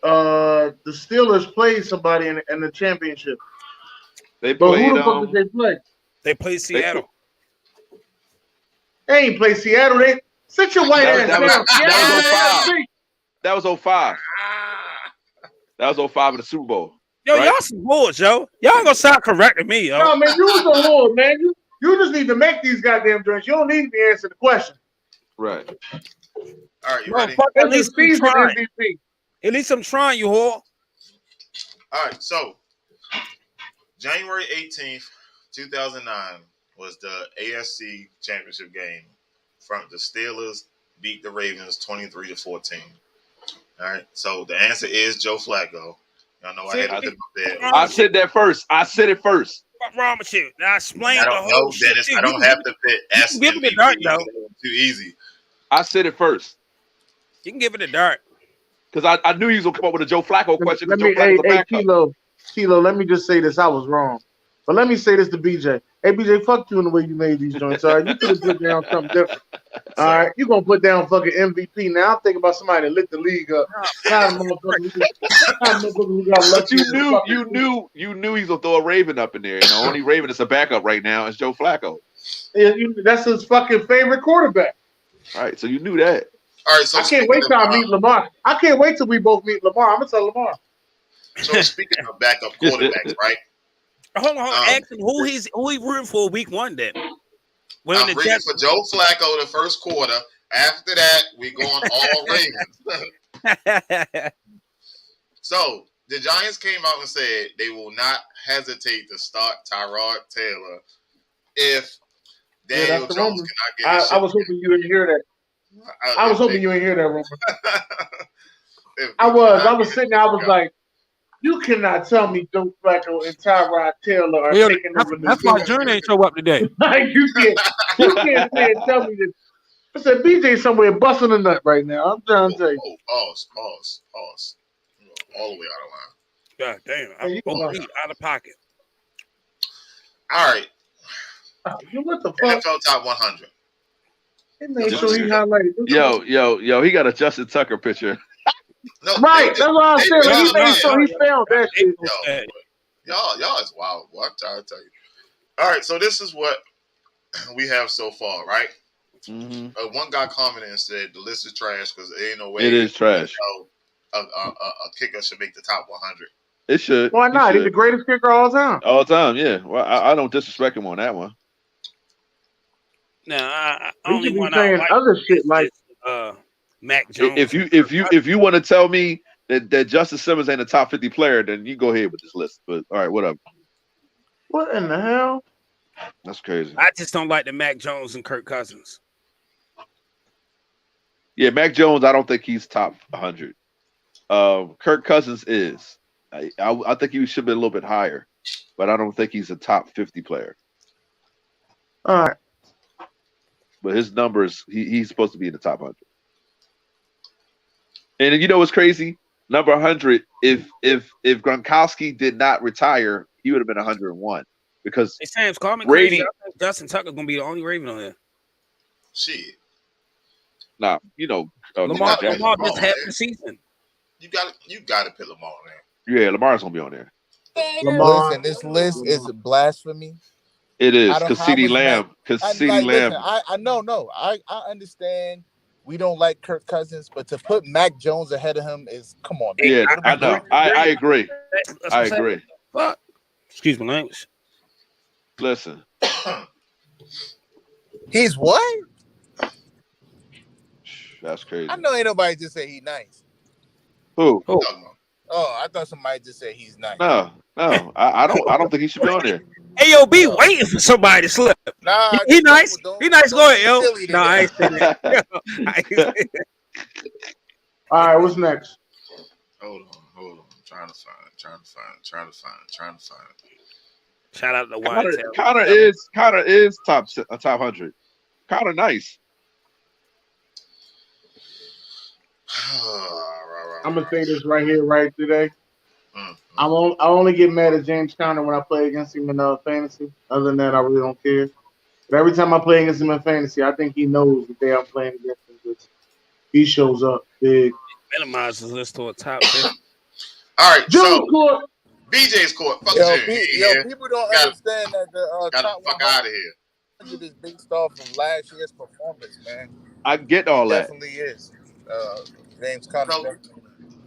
the Steelers played somebody in the championship. They played. Who the fuck did they play? They played Seattle. They ain't play Seattle. They sit your white ass down. That was 05. That was 05 in the Super Bowl. Yo, right? Y'all some boys, yo. Y'all ain't gonna sound correcting me, yo. No, man, you was a whore, man. You just need to make these goddamn joints. You don't need to answer the question. Right. All right, you ready? At least I'm trying. At least I'm trying, you whore. All right, so January 18th, 2009 was the AFC Championship game. From the Steelers beat the Ravens 23-14. All right, so the answer is Joe Flacco. Y'all know I had to put there. I said that first. I said it first. What's wrong with you? Now explain I the don't whole know, shit. Dennis. I don't have to fit S. Give it a dart, though. Too easy. I said it first. You can give it a dart. Because I knew he was going to come up with a Joe Flacco question. Kilo, let me just say this. I was wrong. But let me say this to BJ. Hey, BJ, fuck you in the way you made these joints. All right, you could have put down something different. All right, you're going to put down fucking MVP. Now I'm thinking about somebody that lit the league up. But you knew he's going to throw a Raven up in there. And the only Raven that's a backup right now is Joe Flacco. Yeah, that's his fucking favorite quarterback. All right, so you knew that. All right, so I can't wait till I meet Lamar. I can't wait till we both meet Lamar. I'm going to tell Lamar. So speaking of backup quarterbacks, right? Hold on. Ask him who he rooting for week 1 then. I'm rooting for Joe Flacco the first quarter. After that, we going all Ravens. So the Giants came out and said they will not hesitate to start Tyrod Taylor if Daniel Jones cannot get his shit. I was hoping you didn't hear that. I was hoping you didn't hear that rumor. I was sitting there. I was like, you cannot tell me Joe Flacco and Tyrod Taylor are taking over. That's why June ain't show up today. Like you can't say and tell me this. I said BJ somewhere busting a nut right now. I'm trying to tell you. Pause. All the way out of line. God damn, I'm out of pocket. All right. What the fuck? NFL Top 100. He made sure he highlighted. Yo, he got a Justin Tucker picture. No, right, that's what I'm saying. He made sure he found that shit. Y'all is wild. What I'm trying to tell you. All right, so this is what we have so far, right? Mm-hmm. One guy commented and said the list is trash because there ain't no way it is trash. A kicker should make the top 100. It should. Why not? He's the greatest kicker all time. All time, yeah. Well, I don't disrespect him on that one. No, I You only should be one saying I like other shit like Mac Jones. If you want to tell me that Justin Simmons ain't a top 50 player, then you go ahead with this list. But all right, whatever. What in the hell? That's crazy. I just don't like the Mac Jones and Kirk Cousins. Yeah, Mac Jones, I don't think he's top 100. Kirk Cousins is. I think he should be a little bit higher, but I don't think he's a top 50 player. All right. But his numbers, he's supposed to be in the top 100. And you know what's crazy? Number 100, if Gronkowski did not retire, he would have been 101. Because hey, Sam's call me Brady, crazy. I think Justin Tucker's gonna be the only Raven on here. Shit. Nah, you know, Lamar just half the season. You got to put Lamar on there. Yeah, Lamar's gonna be on there. Listen, this list is blasphemy. It is because CeeDee Lamb. I understand. We don't like Kirk Cousins, but to put Mac Jones ahead of him is come on, man. Yeah, I know. I agree. I agree. Fuck. Excuse my language. Listen. He's what? That's crazy. I know ain't nobody just say he's nice. Who? Oh, I thought somebody just said he's nice. No. I don't think he should be on there. Hey, yo, be waiting for somebody to slip. Nah, he nice. He nice. Go ahead, yo. No, I ain't saying that. All right, what's next? Hold on. I'm trying to find. Shout out to Connor is top 100. Connor nice. I'm gonna say this right here, right today. I only get mad at James Conner when I play against him in fantasy. Other than that, I really don't care. But every time I play against him in fantasy, I think he knows the day I'm playing against him. He shows up big. Minimize his list to a top 50. All right, Jones court. BJ's court. Fuck people don't understand that the top fuck out of here. Is based off of last year's performance, man. I get all that. Definitely is. James Conner.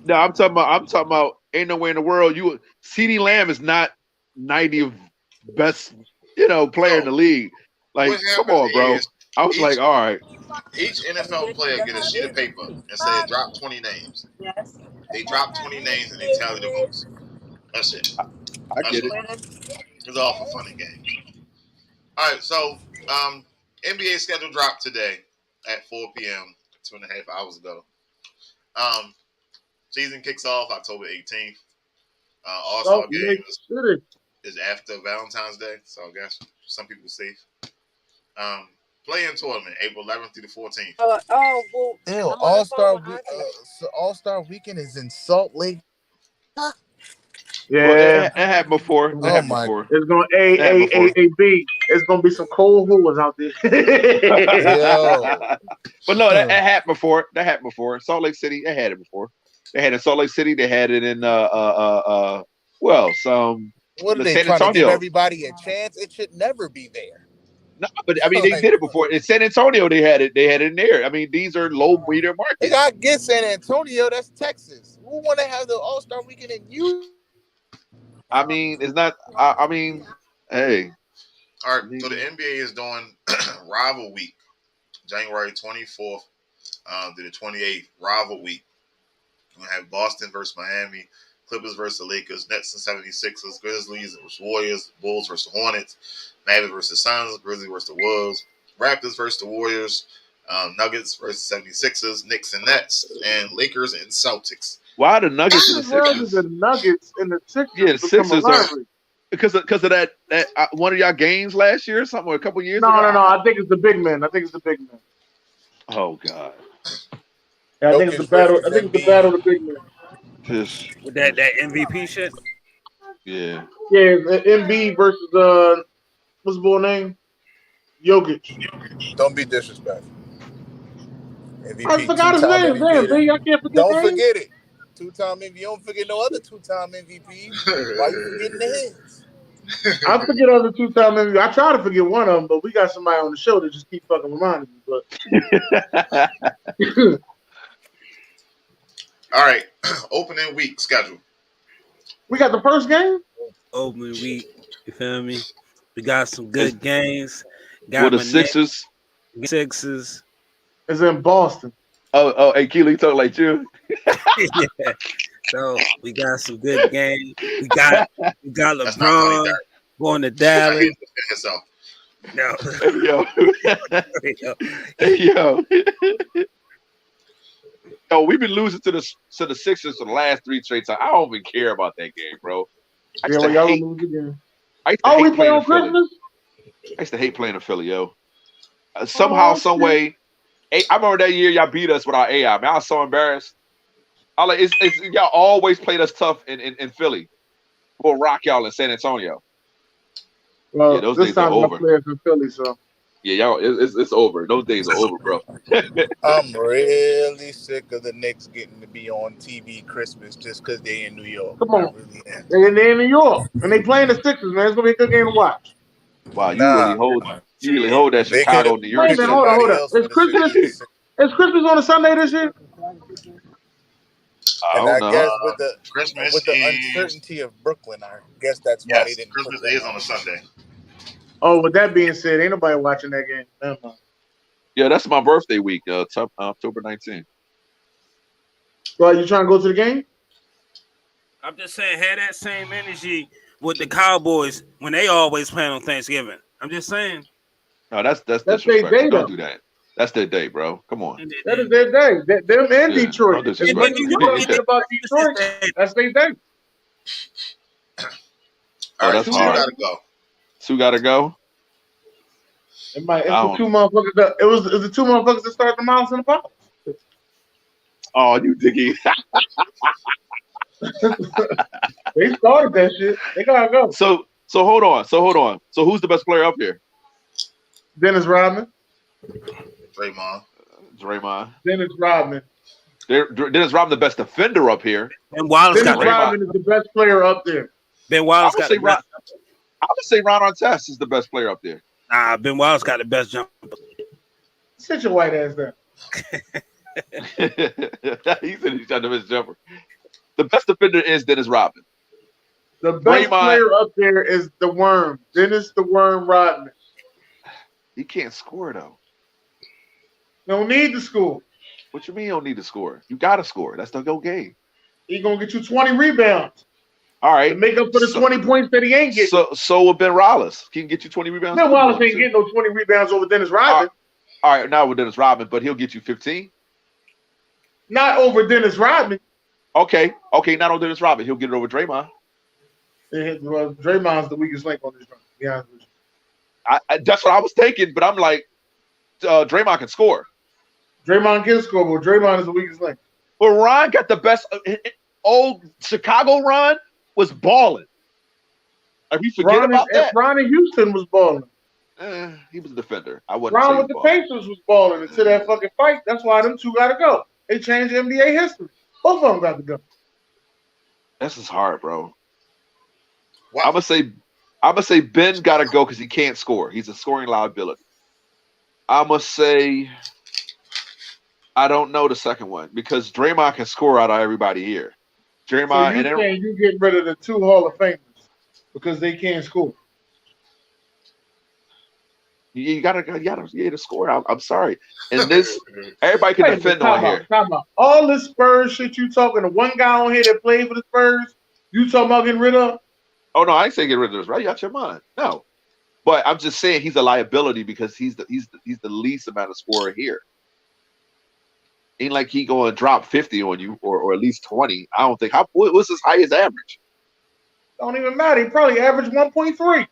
No, I'm talking about. Ain't nowhere in the world CeeDee Lamb is not 90th best, player in the league. Like, come on, bro. I was like, all right. Each NFL player get a sheet of paper and say drop 20 names. Yes. They drop 20 names and they tally the votes. That's it. I get it. It's all for fun and games. All right, so NBA schedule dropped today at 4 p.m. 2.5 hours ago. Season kicks off October 18th. All-Star game is after Valentine's Day, so I guess some people safe. Play-in tournament, April 11th through the 14th. Well, All-Star Weekend is in Salt Lake. Yeah, well, it happened before. It's gonna B. It's gonna be some cold hooers out there. But no, that happened before. Salt Lake City, they had it before. They had it in Salt Lake City. They had it in What are they San trying Antonio. to give everybody a chance? It should never be there. No, but I mean they did it before. In San Antonio, they had it in there. I mean, these are low breeder markets. I get San Antonio. That's Texas. Who want to have the All-Star Weekend in you? I mean, it's not. I mean, hey. All right. So the NBA is doing Rival Week, January 24th to the 28th. Rival Week. We're gonna have Boston versus Miami, Clippers versus the Lakers, Nets and 76ers, Grizzlies versus Warriors, Bulls versus Hornets, Mavericks versus Suns, Grizzlies versus the Wolves, Raptors versus the Warriors, Nuggets versus 76ers, Knicks and Nets, and Lakers and Celtics. Why the Nuggets and the Sixers? The Nuggets and the Sixers. Yeah, the Sixers are because of that one of y'all games last year or something, or a couple years ago. No. I think it's the big men. Oh God. Yeah, I think it's the battle. I think it's the battle of the big men. With that MVP shit. Yeah, Embiid versus what's the boy name? Jokic. Don't be disrespectful. MVP I forgot his name. Damn, I can't forget. Don't forget it. Two-time MVP. You don't forget no other two-time MVP. Why you forgetting his? I forget other two-time MVP. I try to forget one of them, but we got somebody on the show that just keep fucking reminding me. But all right, opening week schedule. We got the first game. Opening week. You feel me? We got some good games. Got the Sixers. Sixers. It's in Boston. Oh, hey, Keely, you talk like you. Yeah. So we got some good games. We got LeBron going to Dallas. No. Yo, we've been losing to the Sixers for the last 3 straight times. I don't even care about that game, bro. I used to hate we play on Christmas? I used to hate playing in Philly, yo. Somehow, some way. I remember that year y'all beat us without AI. Man, I was so embarrassed. I like it's y'all always played us tough in Philly. We'll rock y'all in San Antonio. Well, yeah, those days are over. Players in Philly, so. Yeah, y'all, it's over. Those days are over, bro. I'm really sick of the Knicks getting to be on TV Christmas just because they in New York. Come on, they're in New York and they playing the Sixers, man. It's gonna be a good game to watch. Wow, you really hold that Chicago, New York. Wait a minute, hold on. Is Christmas on a Sunday this year? And I guess with the uncertainty of Brooklyn, I guess that's why they didn't. Christmas is on a Sunday. Oh, with that being said, ain't nobody watching that game. Yeah, that's my birthday week, October 19th. Well, you trying to go to the game? I'm just saying, have that same energy with the Cowboys when they always play on Thanksgiving. I'm just saying. No, that's their day. Don't do that. That's their day, bro. Come on. That is their day. Them in Detroit. And when you know anything about Detroit, that's their day. All right, that's hard. Two gotta go. It's the 2 motherfuckers. It was the 2 motherfuckers that started the Miles in the Pops. Oh, you diggy. They started that shit. They gotta go. So hold on. So who's the best player up here? Dennis Rodman. Draymond. Dennis Rodman. Dennis Rodman, the best defender up here. And Wallace Dennis Rodman is the best player up there. Ben Wallace got the best. I would say Ron Artest is the best player up there. Nah, Ben Wallace got the best jumper. Sit your white ass down. He said he's got the best jumper. The best defender is Dennis Rodman. The best player up there is the Worm. Dennis the Worm Rodman. He can't score, though. Don't need to score. What you mean you don't need to score? You got to score. That's the whole game. He's going to get you 20 rebounds. All right. To make up for the 20 points that he ain't getting. So will Ben Wallace. He can get you 20 rebounds. Ben Wallace ain't getting no 20 rebounds over Dennis Rodman. All right, not with Dennis Rodman, but he'll get you 15. Not over Dennis Rodman. Okay, not over Dennis Rodman. He'll get it over Draymond. Well, Draymond's the weakest link on this run, to be honest with you. That's what I was thinking, but I'm like, Draymond can score. Draymond can score, but Draymond is the weakest link. But Ron got the best. Old Chicago Ron was balling. Like, we forget about that. Ron in Houston was balling. He was a defender. I wouldn't Ron say with the Pacers was balling until that fucking fight. That's why them two got to go. They changed NBA history. Both of them got to go. This is hard, bro. Wow. I'm gonna say Ben got to go because he can't score. He's a scoring liability. I'm gonna say I don't know the second one because Draymond can score out of everybody here. Draymond so you get rid of the 2 Hall of Famers because they can't score. You gotta score. I'm sorry. And this everybody can defend on here. All this Spurs shit you talking to one guy on here that played for the Spurs, you talking about getting rid of? Oh no, I ain't saying get rid of this, right? You got your mind. No. But I'm just saying he's a liability because he's the least amount of scorer here. Ain't like he going to drop 50 on you or at least 20. I don't think. What's his highest average? Don't even matter. He probably averaged 1.3.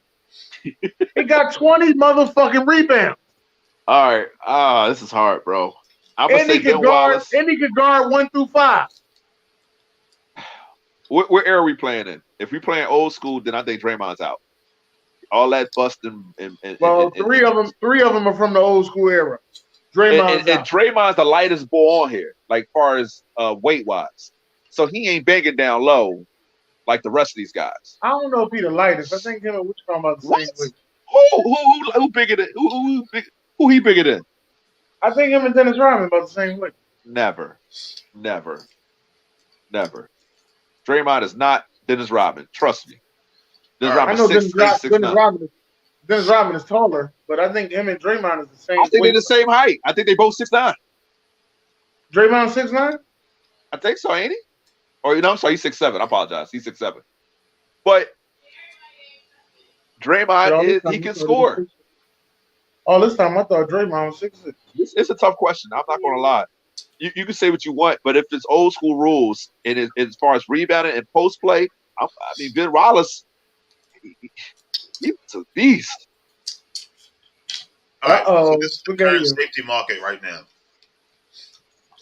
He got 20 motherfucking rebounds. All right. This is hard, bro. I'm gonna say Ben Wallace. And he could guard 1 through 5. What era are we playing in? If we playing old school, then I think Draymond's out. All that busting and three of them are from the old school era. Draymond's and Draymond's the lightest ball on here, like far as weight wise. So he ain't banging down low like the rest of these guys. I don't know if he the lightest. I think him and Wichita about the same weight. Who bigger than who he bigger than? I think him and Dennis Rodman about the same weight. Never. Draymond is not Dennis Rodman. Trust me. Dennis Rodman is 6'9". Dennis Rodman is taller, but I think him and Draymond is the same. I think they're the same height. I think they both 6'9". Draymond 6'9"? I think so, ain't he? Or I'm sorry, he's 6'7". I apologize. He's 6'7". But Draymond he can score. Oh, this time I thought Draymond was 6'6". It's a tough question. I'm not going to lie. You can say what you want, but if it's old school rules and as far as rebounding and post play, I mean Ben Wallace, he's a beast. All right, so this is the current safety market right now.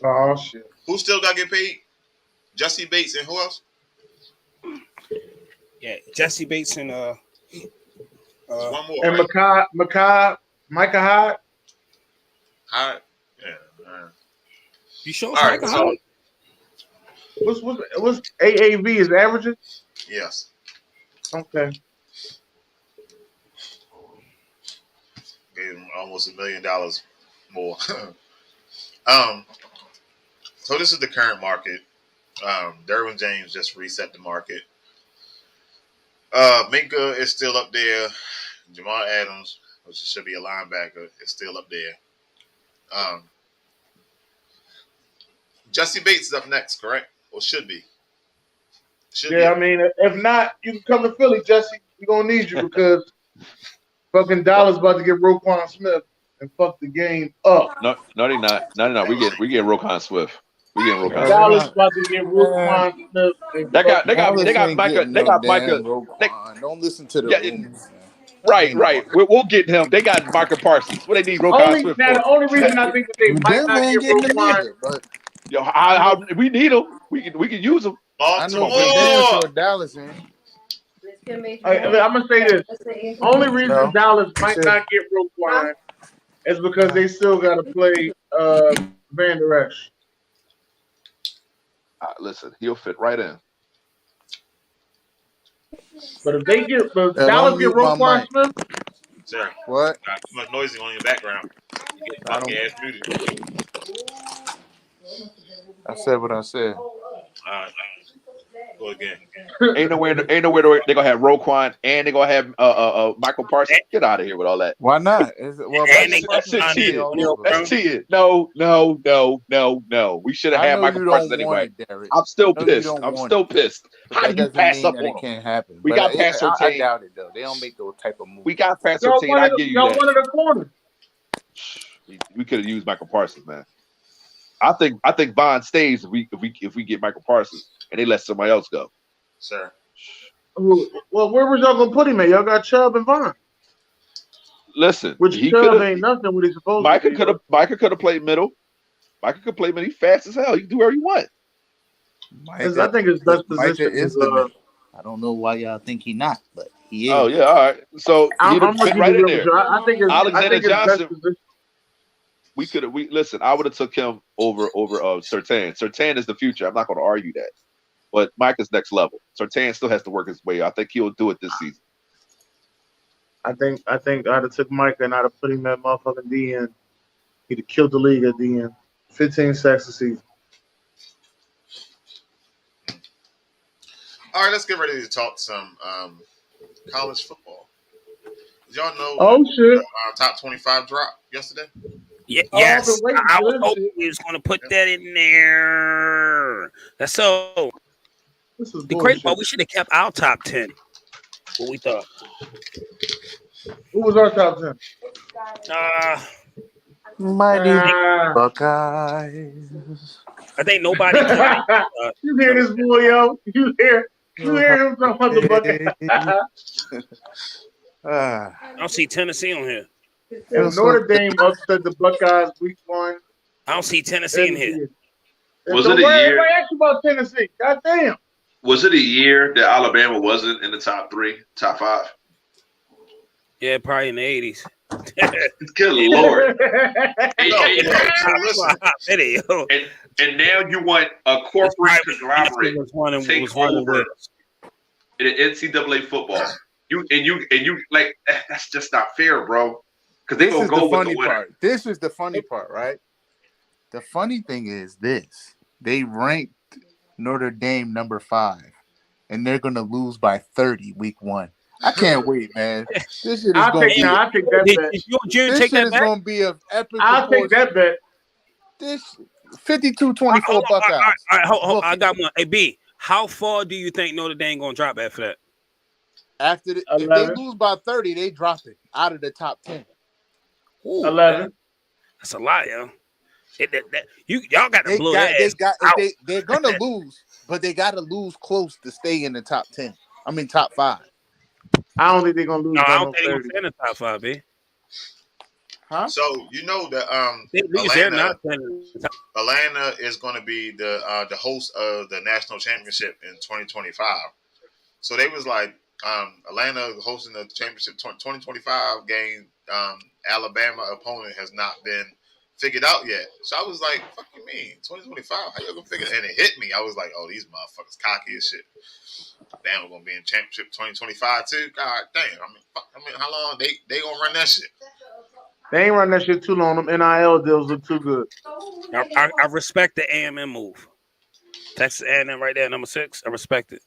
Oh shit! Who still got to get paid? Jesse Bates and who else? Yeah, Jesse Bates and one more. And right? Micah Hyde. Hyde. Yeah. You sure? All right. So, what's AAV is averaging? Yes. Okay. Gave him almost $1 million more. So this is the current market. Derwin James just reset the market. Minka is still up there. Jamal Adams, which should be a linebacker, is still up there. Jesse Bates is up next, correct? Or should be? I mean, if not, you can come to Philly, Jesse. We're going to need you because fucking Dallas about to get Roquan Smith and fuck the game up. No, they're not. No. We get Roquan Swift. We getting Roquan. Dallas about to get Roquan Smith. They got Micah. They got Micah. Don't listen to the rumors. Right. We'll get him. They got Micah Parsons. What they need Roquan Swift for? The only reason I think that they might not get Roquan, but how we need him. We can use him. I know Dennis or Dallas in. I'm gonna say this. Only reason Dallas might not get Roquan is because they still got to play Van Der Esch. Listen, he'll fit right in. But if they get Dallas get Roquan Smith, sir, what? Got too much noise on your background. You get fucking ass muted. I said what I said. Go again. Ain't nowhere they're gonna have Roquan and they're gonna have Michael Parsons. Get out of here with all that. Why not? That's cheating. No. We should have had Michael Parsons anyway. I'm still pissed. How do you pass up on him? It can't happen. We got past Surtain. I doubt it though. They don't make those type of moves. We got past Surtain. I give you that. One of the corners. We could have used Michael Parsons, man. I think Vaughn stays if we get Michael Parsons and they let somebody else go. Sir. Well, where was y'all gonna put him at? Y'all got Chubb and Vaughn. Listen, Chubb ain't nothing what he's supposed to be. Micah could have played middle. Micah could play middle. He's fast as hell. He can do whatever you want. I think his best position is I don't know why y'all think he not, but he is. Oh yeah, all right. So I'm fit right in there. I think Alexander Johnson. We listen. I would have took him over Surtain. Surtain is the future. I'm not going to argue that. But Micah's next level. Surtain still has to work his way. I think he'll do it this season. I think I'd have took Micah and I'd have put him at motherfucking DN. He'd have killed the league at DN. 15 sacks a season. All right, let's get ready to talk some college football. Did y'all know our top 25 dropped yesterday? Yeah, yes, I was hoping we was going to put that in there. That's so. The great part, we should have kept our top 10. What we thought. Who was our top 10? Mighty Buckeyes. I think nobody. You hear this boy, yo? You hear him talking about the Buckeyes? I don't see Tennessee on here. If Notre Dame upset the Buckeyes week 1. I don't see Tennessee in here. Was it a year? I asked you about Tennessee. God damn. Was it a year that Alabama wasn't in the top 5? Yeah, probably in the 80s. Good Lord. Listen. And now you want a corporate conglomerate to take over in NCAA football. You like that's just not fair, bro. Because they gonna go with the winner. Part. This is the funny part, right? The funny thing is this: they ranked Notre Dame number 5, and they're gonna lose by 30 week 1. I can't wait, man. This shit is I'll take that bet. This shit is gonna be an epic. I'll take that bet. This 52-24 Buckeyes. All right, hold, I got one. Hey, B, how far do you think Notre Dame gonna drop after that? If they lose by 30, they drop it out of the top 10. Ooh, 11. That's a lot, yo. Y'all got to blow They're gonna lose, but they got to lose close to stay in the top 10. I mean, top 5. I don't think they're gonna lose. No, I don't think they're gonna stay in the top 5, B. Huh? So you know that Atlanta is going to be the host of the national championship in 2025. So they was like Atlanta hosting the championship 2025 game. Alabama opponent has not been figured out yet. So I was like, "Fuck you mean 2025? How you gonna figure?" And it hit me. I was like, "Oh, these motherfuckers cocky as shit." Damn, we're gonna be in championship 2025 too. God damn. I mean, how long they gonna run that shit? They ain't run that shit too long. Them NIL deals look too good. I respect the A&M move. Texas A&M right there, number 6. I respect it.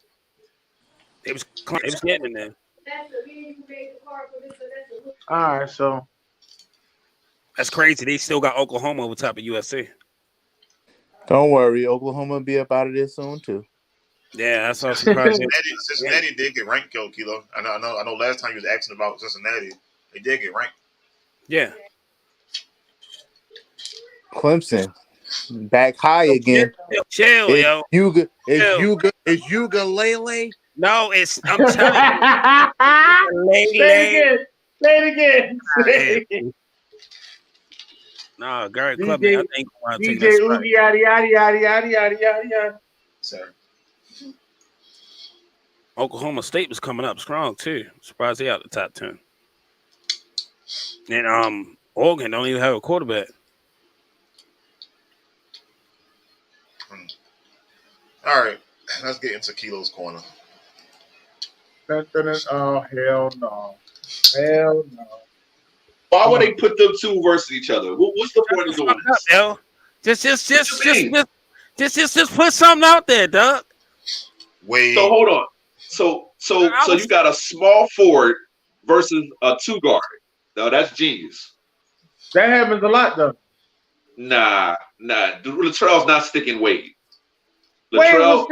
They was getting in there. All right, so that's crazy. They still got Oklahoma over top of USC. Don't worry, Oklahoma will be up out of this soon too. Yeah, that's all surprising. Cincinnati did get ranked, Kilo. I know. Last time you was asking about Cincinnati, they did get ranked. Yeah. Clemson back high again. Chill, yo. Is Ugalele? No, I'm telling you. Say it again. No, Gary Clubman, I think DJ Oogie yada. Sir. Oklahoma State was coming up strong too. Surprised they out the top 10. And Oregon don't even have a quarterback. All right, let's get into Kilo's corner. Oh hell no! Hell no! Why would they put them two versus each other? What's the point of doing this? Yo. Just put something out there, Doug. Wait. So hold on. So you got a small forward versus a 2 guard. No, that's genius. That happens a lot, though. Nah. Latrell's not sticking Wade. Wade was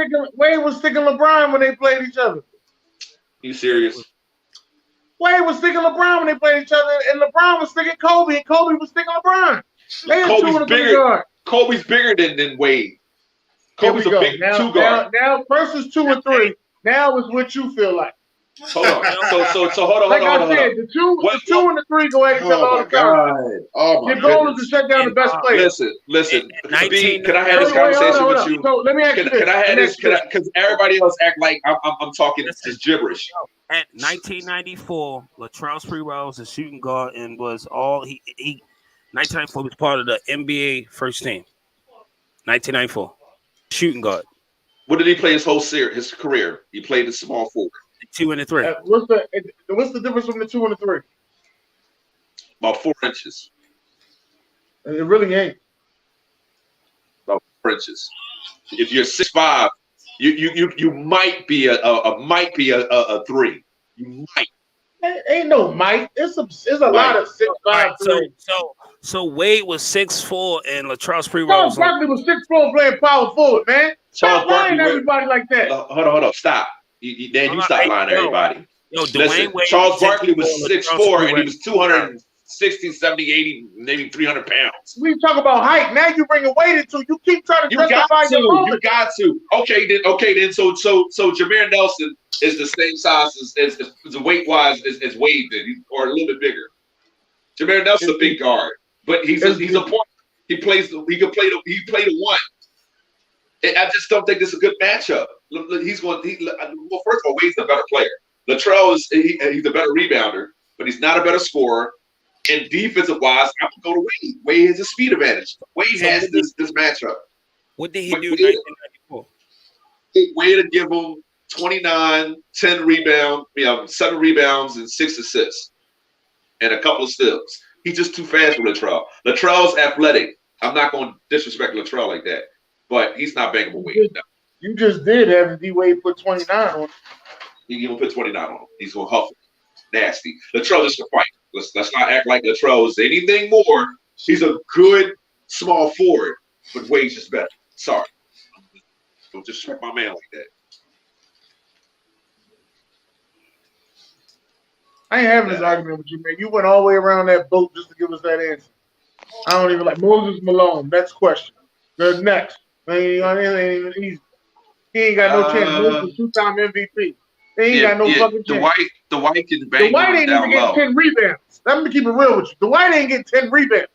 sticking LeBron when they played each other. You serious? Wade was sticking LeBron when they played each other, and LeBron was sticking Kobe, and Kobe was sticking LeBron. Kobe's bigger than Wade. Kobe's a big 2 guard. Now versus 2 and 3. Now is what you feel like. Hold on. So hold on. Like I said, the two and the 3 go at each other all the time. Oh my Your goal is to shut down the best player. Listen. Can I have this conversation with you? So let me ask you this. Can I have this? Because everybody else act like I'm talking just gibberish. At 1994, Latrell Sprewell was shooting guard and was all he 1994 was part of the NBA first team. 1994, shooting guard. What did he play his career? He played the small forward. 2 and 3. What's the difference between the 2 and the 3? About 4 inches. It really ain't. About 4 inches. If you're 6'5", you might be a 3. You might. Ain't no might. It's a lot of 6'5". So Wade was 6'4" and Latrell Sprewell Charles Barkley was 6'4" playing power forward, man. Stop lying to everybody like that. Hold on. Stop. You stop lying to everybody. Listen, Charles Barkley was 6'4" and he was 260, 70, 80, maybe 300 pounds. We talk about height. Now you bring a weight into. You keep trying to justify your moment. You got to. Okay then. So Jameer Nelson is the same size as weight wise as Wade did, or a little bit bigger. Jameer Nelson's a big guard, but he's a point. He can play the 1. I just don't think this is a good matchup. Well, first of all, Wade's the better player. Latrell he's a better rebounder. but he's not a better scorer. And defensive wise, I'm gonna go to Wade. Wade has a speed advantage. Wade has this matchup. What did he do in 1994? Wade to give him 29, 10 rebounds, 7 rebounds and 6 assists, and a couple of steals. He's just too fast for Latrell. Latrell's athletic. I'm not going to disrespect Latrell like that, but he's not bangable Wade. No. You just did have D Wade put 29 on him. He's gonna put 29 on him. He's gonna huff it. Nasty. Latrell just a fight. Let's not act like Latrell is anything more. He's a good small forward, but Wade's just better. Sorry. Don't disrespect my man like that. I ain't having this argument with you, man. You went all the way around that boat just to give us that answer. I don't even like Moses Malone. Next question. The next. Man, he ain't got no chance. Moses 2-time MVP. He ain't got no fucking chance. The White can bang. The White ain't even getting 10 rebounds. Let me keep it real with you. The White ain't getting 10 rebounds.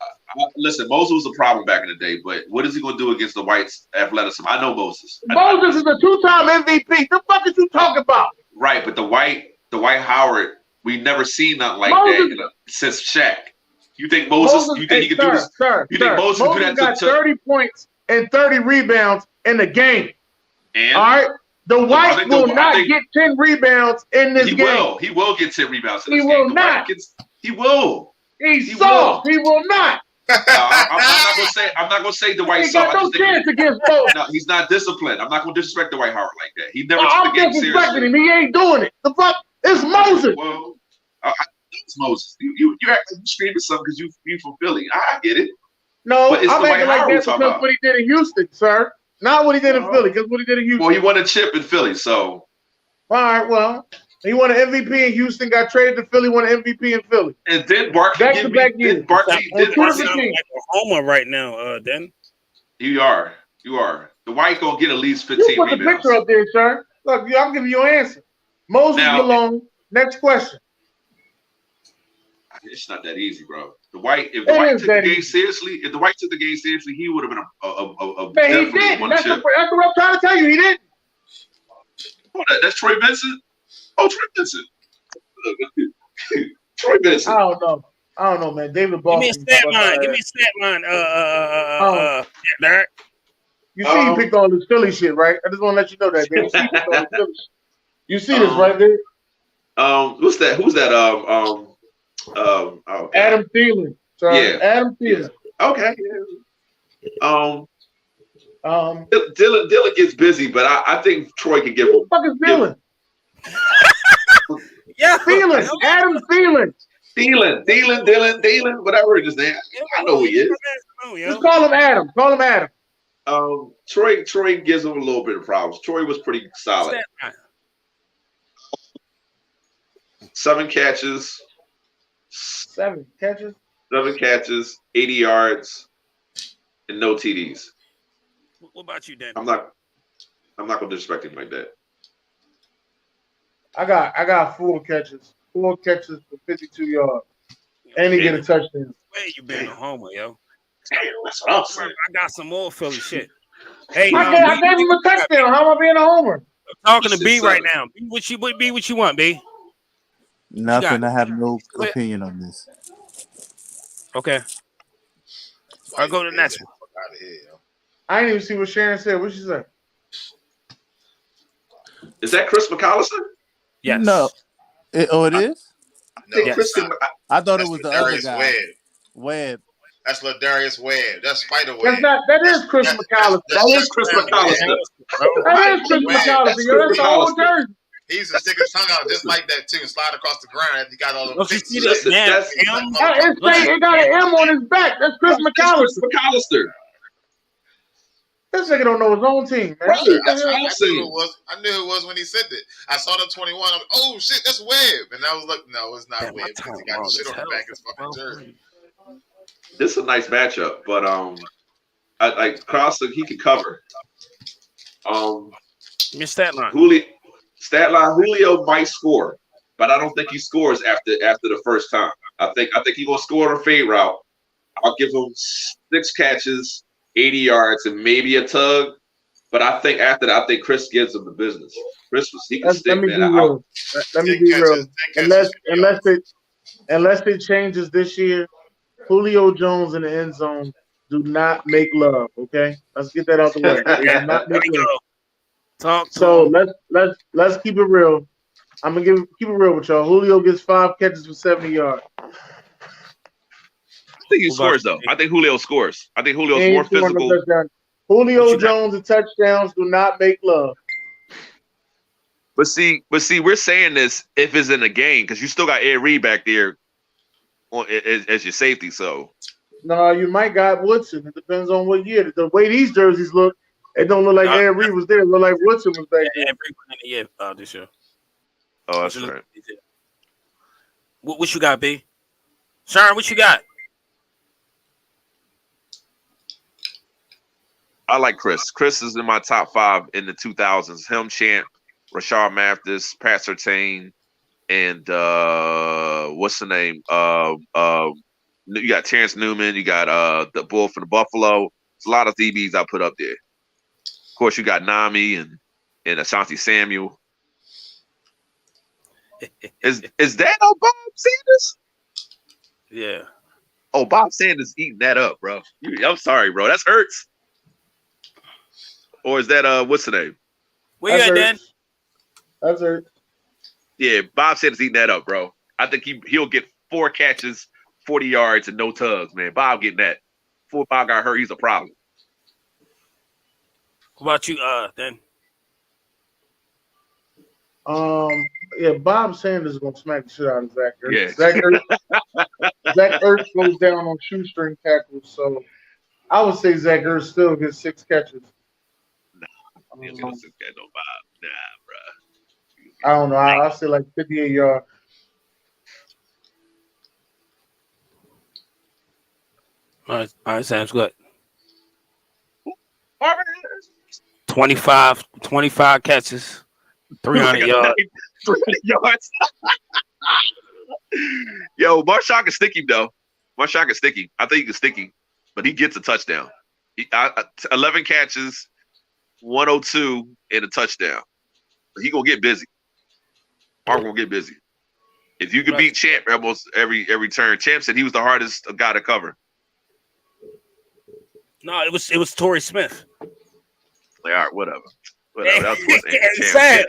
Listen, Moses was a problem back in the day, but what is he going to do against the White's athleticism? I know Moses. Moses is a 2-time MVP. The fuck is you talking about? Right, but the White Howard, we never seen nothing like that since Shaq. You think Moses? You think he could do this? You think Moses could do that? Got 30 points and 30 rebounds in the game. And all right, the White will not get 10 rebounds in this game. He will get 10 rebounds. He will not. He will. He's soft. He will not. I'm not gonna say the White. He got no chance against both. No, he's not disciplined. I'm not gonna disrespect the White Howard like that. He never took the game seriously. Him. He ain't doing it. The fuck? It's Moses. Well, it's Moses. You act like you screaming something because you from Philly. I get it. No, I'm acting like that because what he did in Houston, sir. Not what he did in Philly, because what he did in Houston. Well, he won a chip in Philly, so. All right, well, he won an MVP in Houston, got traded to Philly, won an MVP in Philly. And then Barkley did Oklahoma right now, then. You are. The White gonna get at least 15 rebounds. You put the picture up there, sir. Look, I'm giving you an answer. Moses Malone, next question. It's not that easy, bro. The White, if the White took the game seriously, he would have been a he didn't. That's what I'm trying to tell you. He didn't. Oh, that's Troy Vincent. Oh, Troy Vincent. Troy Vincent. I don't know, man. David Boston. Give me a stat line. Derek. You see, he picked all this Philly shit, right? I just want to let you know that. David. You see this right there? Who's that? Who's that? Adam Thielen. Sorry, yeah. Adam Thielen. Okay. Dylan gets busy, but I think Troy can give him. What the fuck is Dylan? Yeah, Thielen. Adam Thielen. Dylan, whatever his name. I know who he is. Just call him Adam. Call him Adam. Troy gives him a little bit of problems. Troy was pretty solid. 7 catches. 7 catches. 80 yards, and no TDs. What about you, Dan? I'm not gonna disrespect him like that. I got 4 catches. 4 catches for 52 yards. And he get a touchdown. Where you been a homer, yo? That's what I'm saying. I got some more Philly shit. Hey, I gave him a touchdown. How am I being a homer? I'm talking to B right now. Be what you want, B. Nothing. I have no opinion on this. Okay. I'll go to the next one. I didn't even see what Sharon said. What she said? Is that Chris McAllister? Yes. No. It is? No. Yes. I thought it was the other guy. Webb. That's Ladarius Webb. That's Spiderweb. That is Chris McAllister. That is Chris McAllister. That is Chris McAllister. That's the whole jersey. He used to stick his tongue out just like that too and slide across the ground after he got all them fixes. It got an M on his back. That's Chris McAllister. This nigga don't know his own team, man. That's what I'm saying. I knew it was when he said that. I saw the 21. I'm like, oh shit, that's Webb. And I was like, no, it's not Webb because he got the shit on the back of his fucking jersey. This is a nice matchup, but I like Crosser. He could cover. Your stat line. Julio might score, but I don't think he scores after the first time. I think he's gonna score on a fade route. I'll give him 6 catches, 80 yards, and maybe a tug. But I think after that, I think Chris gives him the business. He can stick, man. Let me be real. Unless unless it changes this year, Julio Jones in the end zone do not make love. Okay, let's get that out the way. They do not make love. Talk to So him. let's keep it real. I'm gonna keep it real with y'all. Julio gets 5 catches for 70 yards. I think he scores though. I think Julio scores. I think Julio's more physical. Julio Jones and touchdowns do not make love. But see, we're saying this if it's in a game because you still got Ed Reed back there as your safety. So no, you might got Woodson. It depends on what year. The way these jerseys look, it don't look like Ed Reed was there. It look like Woodson was back there. This year. Oh, that's right. What you got, B? Sharon, what you got? I like Chris. Chris is in my top 5 in the 2000s. Him, Champ, Rashard Mathis, Pat Surtain, and what's the name? You got Terrence Newman. You got the Bull from the Buffalo. It's a lot of DBs I put up there. Of course, you got Nami and Ashanti Samuel. Is that Bob Sanders? Yeah. Oh, Bob Sanders eating that up, bro. I'm sorry, bro. That's Hurts. Or is that what's the name? Where you at, Dan? That's Hurts. Yeah, Bob Sanders eating that up, bro. I think he'll get 4 catches, 40 yards, and no tugs, man. Bob getting that. Before Bob got hurt, he's a problem. What about you, Dan? Yeah, Bob Sanders is gonna smack the shit out of Zach Ertz. Yeah. Zach Ertz goes down on shoestring tackles, so I would say Zach Ertz still gets 6 catches. Nah, he'll get 6 catches on Bob. Nah, bro. I don't know. I'll say like 58 yards. All right, sounds good. 25 catches, 300 yards. 300 yards. Yo, Marshawn can stick him, though. Marshawn can stick him. I think he can stick him, but he gets a touchdown. 11 catches, 102, and a touchdown. He going to get busy. Mark going to get busy. If you can beat Champ almost every turn, Champ said he was the hardest guy to cover. No, it was Torrey Smith. Like, all right, whatever. That was towards the end of Sad.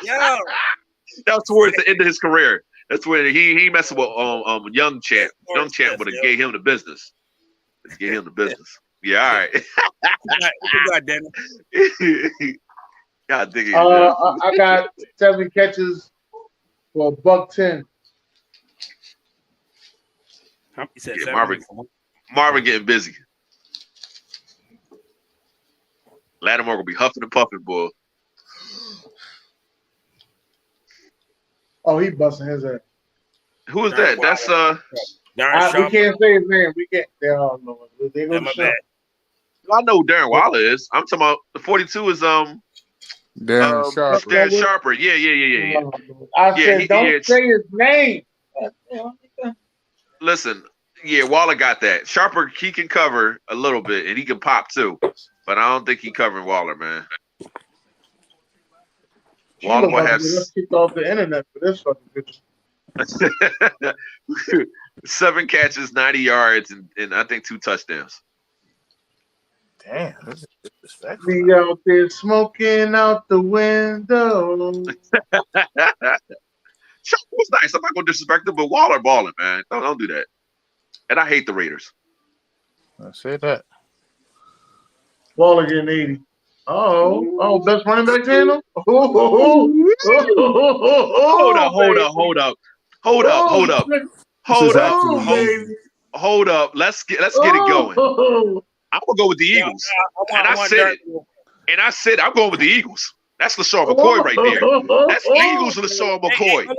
Yo. That was towards the end of his career. That's when he messing with young Champ. Young Champ would have gave him the business. Gave him the business. Yeah, all right. What you got, Dennis? God dig it. I got 7 catches for $110. You said yeah, Marvin getting busy. Lattimore gonna be huffing and puffing, boy. Oh, he busting his ass. Who is that? That's we can't say his name. We can't. They all know it. They go to I know who Darren Waller is. I'm talking about the 42 is Darren Sharper. Darren Sharper. Yeah. I said don't say his name. Listen, yeah, Waller got that. Sharper, he can cover a little bit and he can pop too, but I don't think he covering Waller, man. Waller will have kicked off the internet for this fucking picture. 7 catches, 90 yards, and I think 2 touchdowns. Damn, this is disrespectful. We out there smoking out the window. Sharper was nice. I'm not gonna disrespect him, but Waller balling, man. Don't do that. And I hate the Raiders. I said that. Waller getting 80. Oh, best running back channel. Hold up. Let's get it going. I'm gonna go with the Eagles. And I said I'm going with the Eagles. That's LaShawn McCoy right there. That's Eagles and LaShawn McCoy. Hey,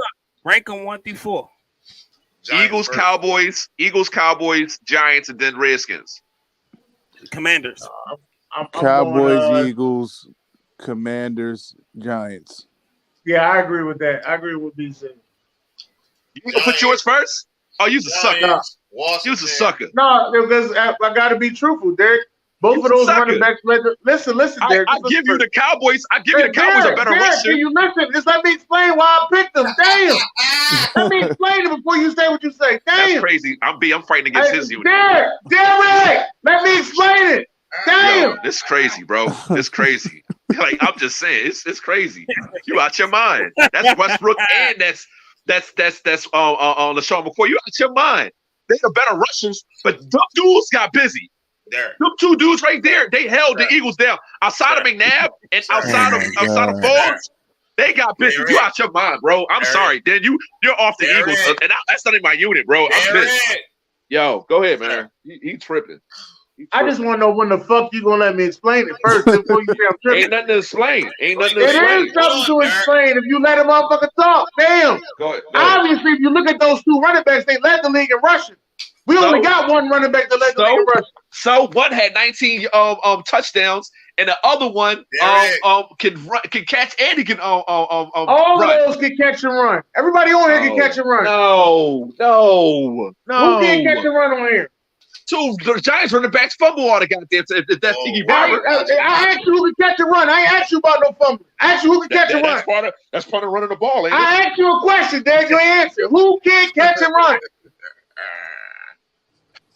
rank them 1 through 4. Eagles, Cowboys, Giants, and then Redskins. Commanders. Cowboys, Eagles, Commanders, Giants. Yeah, I agree with that. I agree with B said. You gonna put yours first? Oh, you's a sucker. You's a sucker. No, because I gotta be truthful, Derek. Both of those running backs led the, listen, Derek. I give you the Cowboys. I give you the Cowboys a better rusher. Can you listen? Just let me explain why I picked them. Damn. Let me explain it before you say what you say. Damn. That's crazy. I'm fighting against his unit. Derek, let me explain it. Damn. Yo, this is crazy, bro. It's crazy. Like, I'm just saying, it's crazy. You out your mind. That's Westbrook and that's LaShawn McCoy. You out your mind. They the better rushers, but them dudes got busy. Them two dudes right there, they held the Eagles down. Outside of McNabb and outside of Forbes, they got busy. You out your mind, bro. I'm sorry. Then you're off the Eagles, and that's not in my unit, bro. I'm pissed. Yo, go ahead, man. He tripping. I just want to know when the fuck you gonna let me explain it first before you say I'm tripping. Ain't nothing to explain. It is something to explain if you let a motherfucker talk. Damn. Go ahead. Obviously, if you look at those two running backs, they led the league in rushing. We only got one running back that led the league in rushing. So one had 19 touchdowns, and the other one can catch and he can all run. Those can catch and run. Everybody on here can catch and run. No. Who can catch and run on here? The Giants running backs fumble all the goddamn time. If that's Tiki Barber. I asked you who can catch and run. I ain't asked you about no fumble. I asked you who can catch and run. That's part of running the ball, ain't it? I asked you a question, Derek. You ain't answer. Who can catch and run?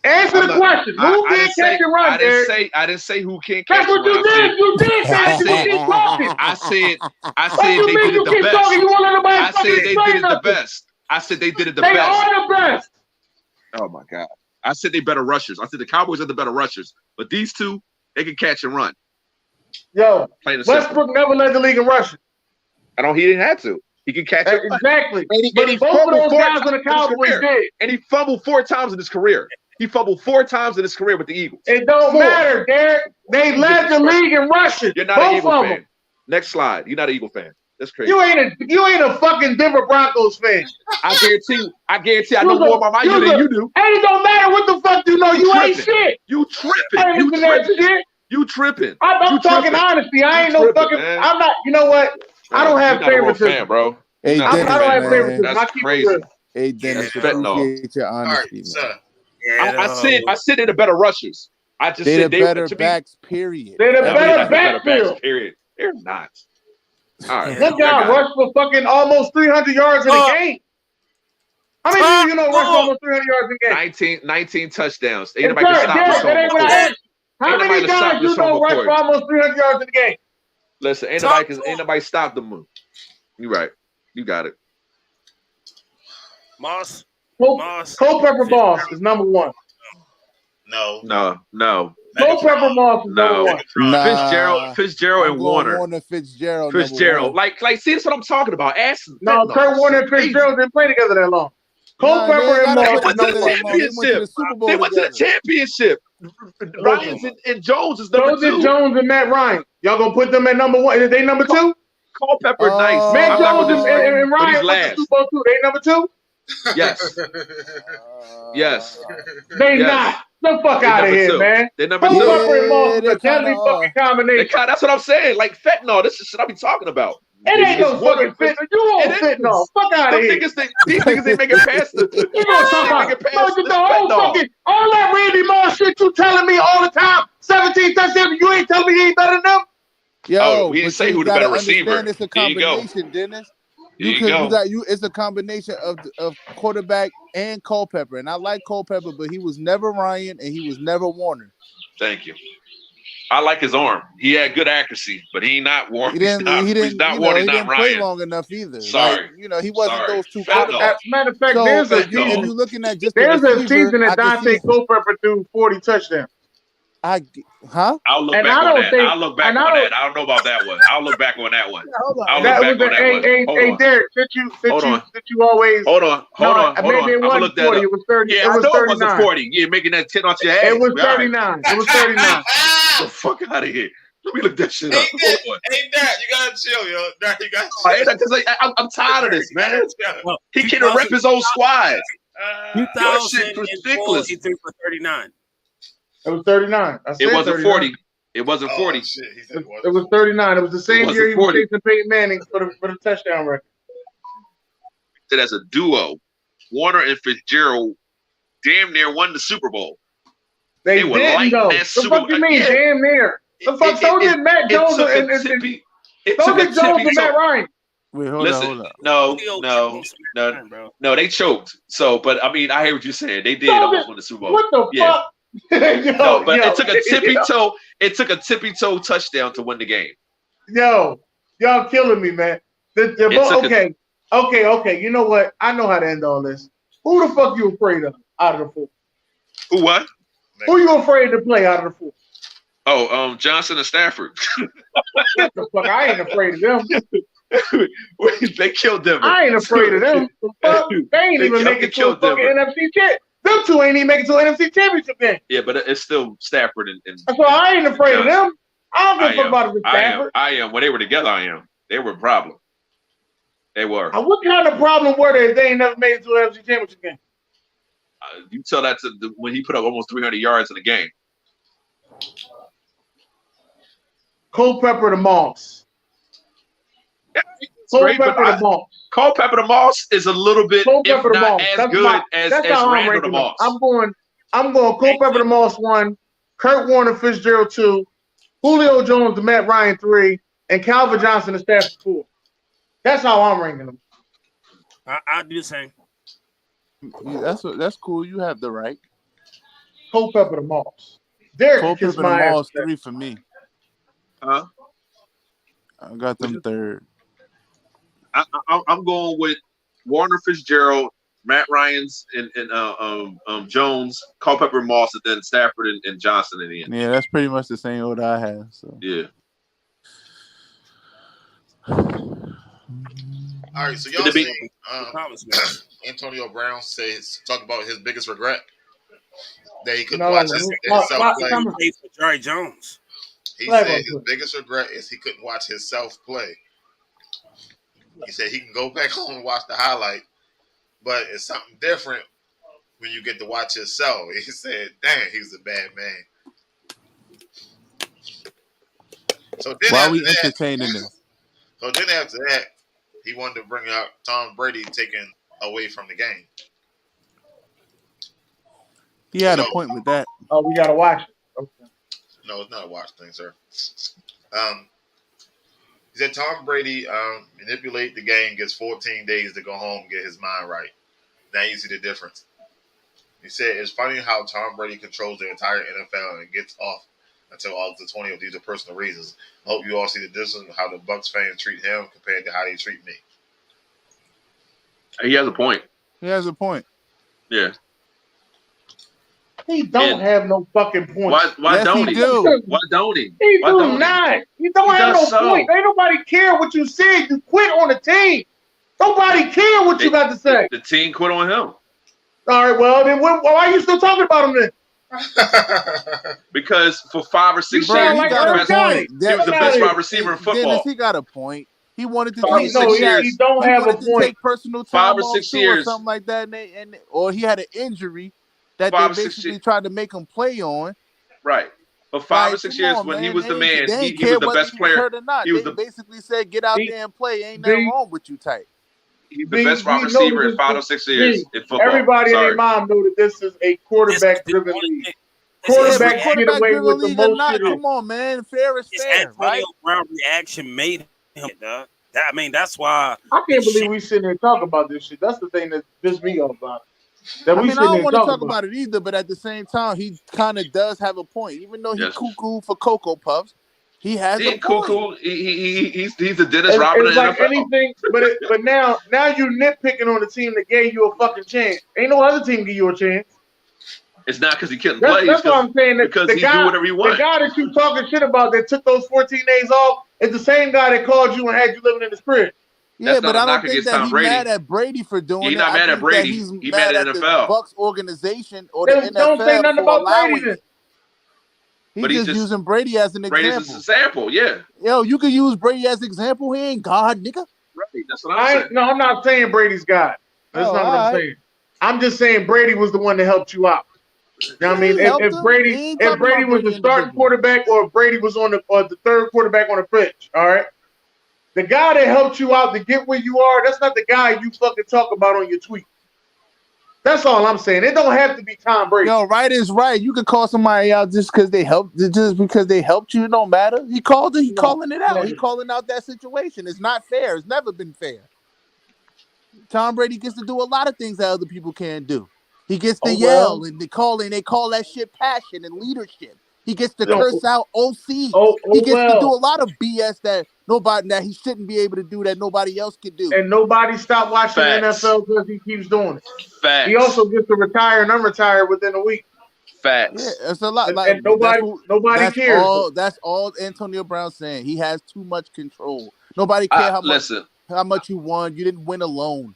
Answer the question. Who can catch and run, Derek? I didn't say who can catch and run. That's what you did. You did say that. You keep talking. I said they did it the best. I said they did it the best. I said they did it the best. They are the best. Oh, my God. I said they better rushers. I said the Cowboys are the better rushers. But these two, they can catch and run. Yo, Westbrook never led the league in rushing. He didn't have to. He can catch and run. Exactly. But he both of those guys on the Cowboys did. And he fumbled 4 times in his career. He fumbled 4 times in his career with the Eagles. It don't matter, Derek. They led the league in rushing. You're not an Eagle fan. Next slide. You're not an Eagle fan. That's crazy. You ain't a fucking Denver Broncos fan. I guarantee I know more about my unit than you do. Hey, it don't matter what the fuck you know. You ain't shit. You tripping. You tripping. I'm talking honesty. I ain't no fucking. Man. I'm not. You know what? I don't have favoritism, fan, bro. Hey, I don't have favoritism. That's crazy. Hey, Dennis, appreciate your honesty, man. I said they're the better rushers. I just said they're the better backs. Period. They're the better backs. Period. They're not. All right. One guy rushed for fucking almost 300 yards in a game. How many of you know rushed almost 300 yards in a game? 19 touchdowns. Ain't nobody can stop this. How many guys you know rushed for almost 300 yards in the game? Listen, ain't nobody stop the move. You right. You got it. Moss. Culpepper Moss is number 1. No. Culpepper Moss is number 1. Fitzgerald and Warner. Fitzgerald. Like, see, that's what I'm talking about. No, Kurt Warner and Fitzgerald didn't play together that long. Culpepper and Moss. They went to the championship. Ryans and Jones is number 2. Jones and Matt Ryan. Y'all gonna put them at number 1? Are they number 2? Culpepper, nice. Matt Jones and Ryan went to Super Bowl 2. They number 2? Yes. Yes. They not. The fuck out of here, man. They're number 2. Culpepper and Moss is a deadly fucking combination. That's what I'm saying. Like fentanyl. This is shit I be talking about. It ain't no fucking fentanyl. You all fentanyl. Fuck out of here. These niggas ain't making past the. You know what I'm talking about? All that Randy Moss shit you telling me all the time. 17 touchdowns. You ain't telling me he ain't better than them. Yo, we didn't say who the better receiver. It's a combination, Dennis. It's a combination of quarterback and Culpepper, and I like Culpepper, but he was never Ryan and he was never Warner. Thank you. I like his arm. He had good accuracy, but he not Warner. He didn't play long enough either. Sorry, he wasn't those two quarterbacks. As a matter of fact, if you're looking at just there's a season that Dante Culpepper threw 40 touchdowns. I'll look back on that. I don't know about that one. I'll look back on that one. Hey, Derek, since you always hold on. Maybe it wasn't 40. It was 30. Yeah, I know it wasn't 40. You're making that 10 off your ass. It was 39. It was 39. The fuck out of here. Let me look that shit up. Hey, Dad, you gotta chill, yo. Dad, you gotta chill. I'm tired of this, man. He can't rep his own squad. 2004, he threw for 39. It was 39. It wasn't 40. It wasn't 40. Shit. It was 39. It was the same year he was chasing Peyton Manning for the touchdown record. That as a duo, Warner and Fitzgerald damn near won the Super Bowl. They were didn't lighting though. that The Super fuck you mean? yeah. Damn near. The fuck so did Matt Jones and so did Jones and Matt Ryan. Wait, hold on. No, they choked. So, but I mean, I hear what you're saying. They did almost win the Super Bowl. What the fuck? It took a tippy toe. It took a tippy toe touchdown to win the game. Yo, y'all killing me, man. Okay. You know what? I know how to end all this. Who the fuck you afraid of out of the four? Who what? Who you afraid to play out of the four? Oh, Johnson and Stafford. Get the fuck! I ain't afraid of them. They killed them. I ain't afraid of them. They ain't even make it to a fucking NFC championship. Them two ain't even make it to an NFC championship game. Yeah, but it's still Stafford and so I ain't afraid of them. I don't give a fuck about Stafford. I am. When they were together, I am. They were a problem. They were. What kind of problem were they if they ain't never made it to an NFC championship game? You tell that to when he put up almost 300 yards in a game. Culpepper to Moss. Culpepper to Moss. Culpepper to Moss is a little bit, if not as good as Randall to Moss. I'm going Culpepper to Moss 1, Kurt Warner Fitzgerald 2, Julio Jones to Matt Ryan 3, and Calvin Johnson to Stafford 4. That's how I'm ranking them. I do the same. Yeah, that's cool. You have the right. Culpepper to Moss. Derek Culpepper to Moss 3 for me. Huh? I got them third. I'm going with Warner Fitzgerald, Matt Ryan's, and Jones, Culpepper, Moss, and then Stafford and Johnson in the end. Yeah, that's pretty much the same order I have. So yeah. All right, so y'all seen Antonio Brown talk about his biggest regret that he couldn't watch himself play. For Jerry Jones. He said his biggest regret is he couldn't watch himself play. He said he can go back home and watch the highlight, but it's something different when you get to watch yourself. He said, "Damn, he's a bad man." So then why are we entertaining this? So then after that, he wanted to bring up Tom Brady taken away from the game. He had a point with that. Oh, we gotta watch it. Okay. No, it's not a watch thing, sir. He said Tom Brady manipulate the game, gets 14 days to go home and get his mind right. Now you see the difference. He said it's funny how Tom Brady controls the entire NFL and gets off until August the 20th. These are personal reasons. I hope you all see the difference in how the Bucs fans treat him compared to how they treat me. He has a point. He has a point. Yeah. He don't have no fucking point. Why don't he? Why don't he? He do not. He don't have no point. Ain't nobody care what you said. You quit on the team. Nobody care what you got to say. The team quit on him. All right, well, then why are you still talking about him then? Because for 5 or 6 years, he was the best wide receiver in football. Dennis, he got a point. He wanted to take personal time 5 or 6 years or something like that, or he had an injury that they basically tried to make him play on. Right. For 5 or 6 years, when he was the man, he was the best player. He was basically said, "Get out there and play. Ain't nothing wrong with you, type." He's the best wide receiver in 5 or 6 years in football. Everybody and their mom know that this is a quarterback-driven league. Quarterback get away with the most shit. Come on, man. Fair is fair, right? Brown reaction made him, dog. That's why. I can't believe we sitting here talking about this shit. That's the thing that pissed me off about it. I don't want to talk about it either, but at the same time, he kind of does have a point. Even though he's cuckoo for Cocoa Puffs, he has a point. Cuckoo. He's the Dennis Rodman of the NFL. Anything, but now you nitpicking on the team that gave you a fucking chance. Ain't no other team give you a chance. It's not because he couldn't play. That's what I'm saying. Because he do whatever he wanted. The guy that you talking shit about that took those 14 days off is the same guy that called you and had you living in his crib. Yeah, but I don't think that he's mad at Brady for doing it. He's not mad at Brady. He's mad at the NFL. Bucs organization or the NFL. Don't say nothing about Brady. He's just using Brady as an example. Brady's an example, yeah. Yo, you can use Brady as an example. He ain't God, nigga. Right, that's what I'm saying. No, I'm not saying Brady's God. That's not what I'm saying. I'm just saying Brady was the one that helped you out. You know what I mean? If Brady was the starting quarterback or if Brady was on the third quarterback on the bench, all right? The guy that helped you out to get where you are, that's not the guy you fucking talk about on your tweet. That's all I'm saying. It don't have to be Tom Brady. Yo, right is right. You could call somebody out just because they helped. Just because they helped you, it don't matter. He called it. He calling it out. He calling out that situation. It's not fair. It's never been fair. Tom Brady gets to do a lot of things that other people can't do. He gets to yell and they call that shit passion and leadership. He gets to curse out OCs. He gets to do a lot of BS that he shouldn't be able to do that nobody else could do. And nobody stopped watching NFL because he keeps doing it. Facts. He also gets to retire and unretire within a week. Facts. Yeah, it's a lot. And nobody cares. That's all Antonio Brown's saying. He has too much control. Nobody cares how much you won. You didn't win alone.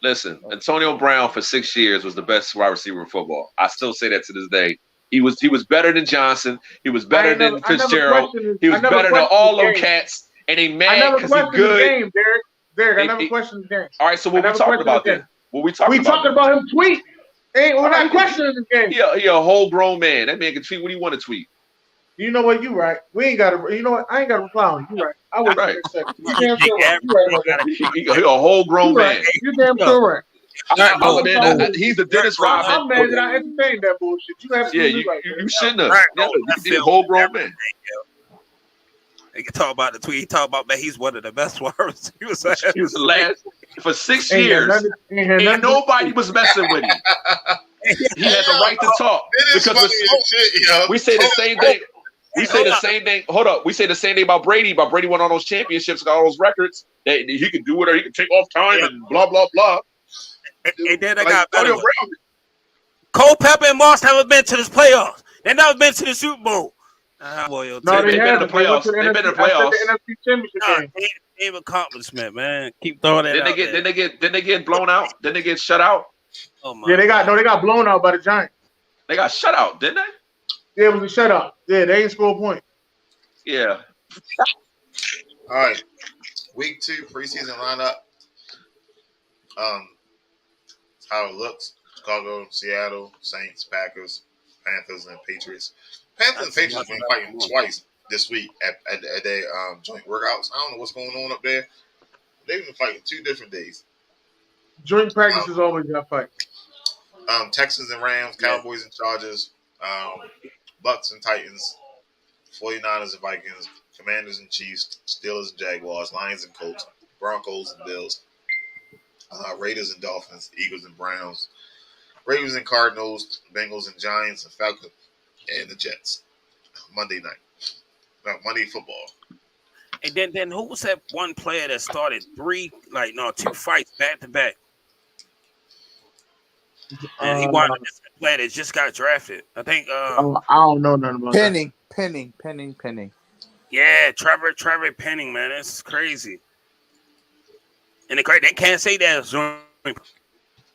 Listen, Antonio Brown for 6 years was the best wide receiver in football. I still say that to this day. He was better than Johnson. He was better than Fitzgerald. He was better than all them cats. And they mad because he's good. Game, Derek, I never questioned the game. All right, so what we talking about then? We talking about him tweet. We're not questioning the game. He a whole grown man. That man can tweet what he want to tweet. You know what? You right. We ain't got to. You know what? I ain't got to reply on you. Right. I was right. You damn sure right. You right about that. He a whole grown man. You damn sure right. He's the Dennis Rodman. I'm mad that I entertained that bullshit. You absolutely right. You shouldn't have. He's a whole grown man. He can talk about the tweet. He talk about, man, he's one of the best wide receivers. He was the last for 6 years. And nobody was messing with him. He had the right to talk because we say the same thing. We say the same thing. Hold up. We say the same thing about Brady. But Brady won all those championships, got all those records. That he can do whatever. He can take off time and blah blah blah. And then I got better. Culpepper and Moss haven't been to this playoffs. They never been to the Super Bowl. They've been in the playoffs. They've been in the playoffs. The NFC Championship game. Team accomplishment, man. Keep throwing that out. Then they get blown out. Then they get shut out. Oh my they got blown out by the Giants. They got shut out, didn't they? Yeah, it was a shutout. Yeah, they ain't score a point. Yeah. All right. Week 2 preseason lineup. How it looks. Chicago, Seattle, Saints, Packers, Panthers, and Patriots. Panthers and Patriots been fighting twice this week at their joint workouts. I don't know what's going on up there. They've been fighting 2 different days. Joint practices always got fights. Texans and Rams, Cowboys and Chargers, Bucks and Titans, 49ers and Vikings, Commanders and Chiefs, Steelers and Jaguars, Lions and Colts, Broncos and Bills, Raiders and Dolphins, Eagles and Browns, Ravens and Cardinals, Bengals and Giants, and Falcons and the Jets. Monday night. Monday football. And then who was that one player that started 2 fights back to back? And he wanted this player that just got drafted. I think. I don't know nothing about Penning. Yeah, Trevor Penning, man, that's crazy. And they can't say that.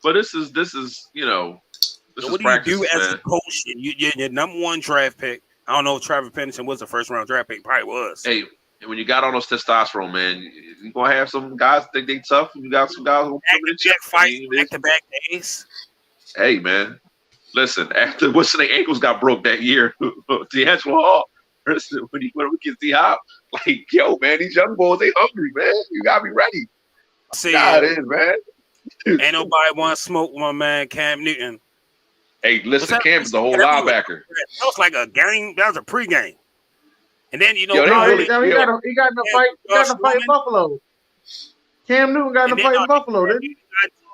But this is this what is practice, do you do man. as a coach? And you're your number 1 draft pick. I don't know if Trevor Penning was the first round draft pick. Probably was. Hey, when you got all those testosterone, man, you're gonna have some guys think they tough, and you got some guys who back-to-back days. Hey, man, listen. After their ankles got broke that year, D'Angelo Hall. Listen, when we get D-Hop, like, yo, man, these young boys, they hungry, man. You gotta be ready. See, God is, man. Ain't nobody want to smoke with my man Cam Newton. Hey, listen, Cam is the whole linebacker. That was like a game. That was a pregame. And then he got in the fight. He got in the fight in Buffalo. Cam Newton got in the fight in Buffalo, didn't he?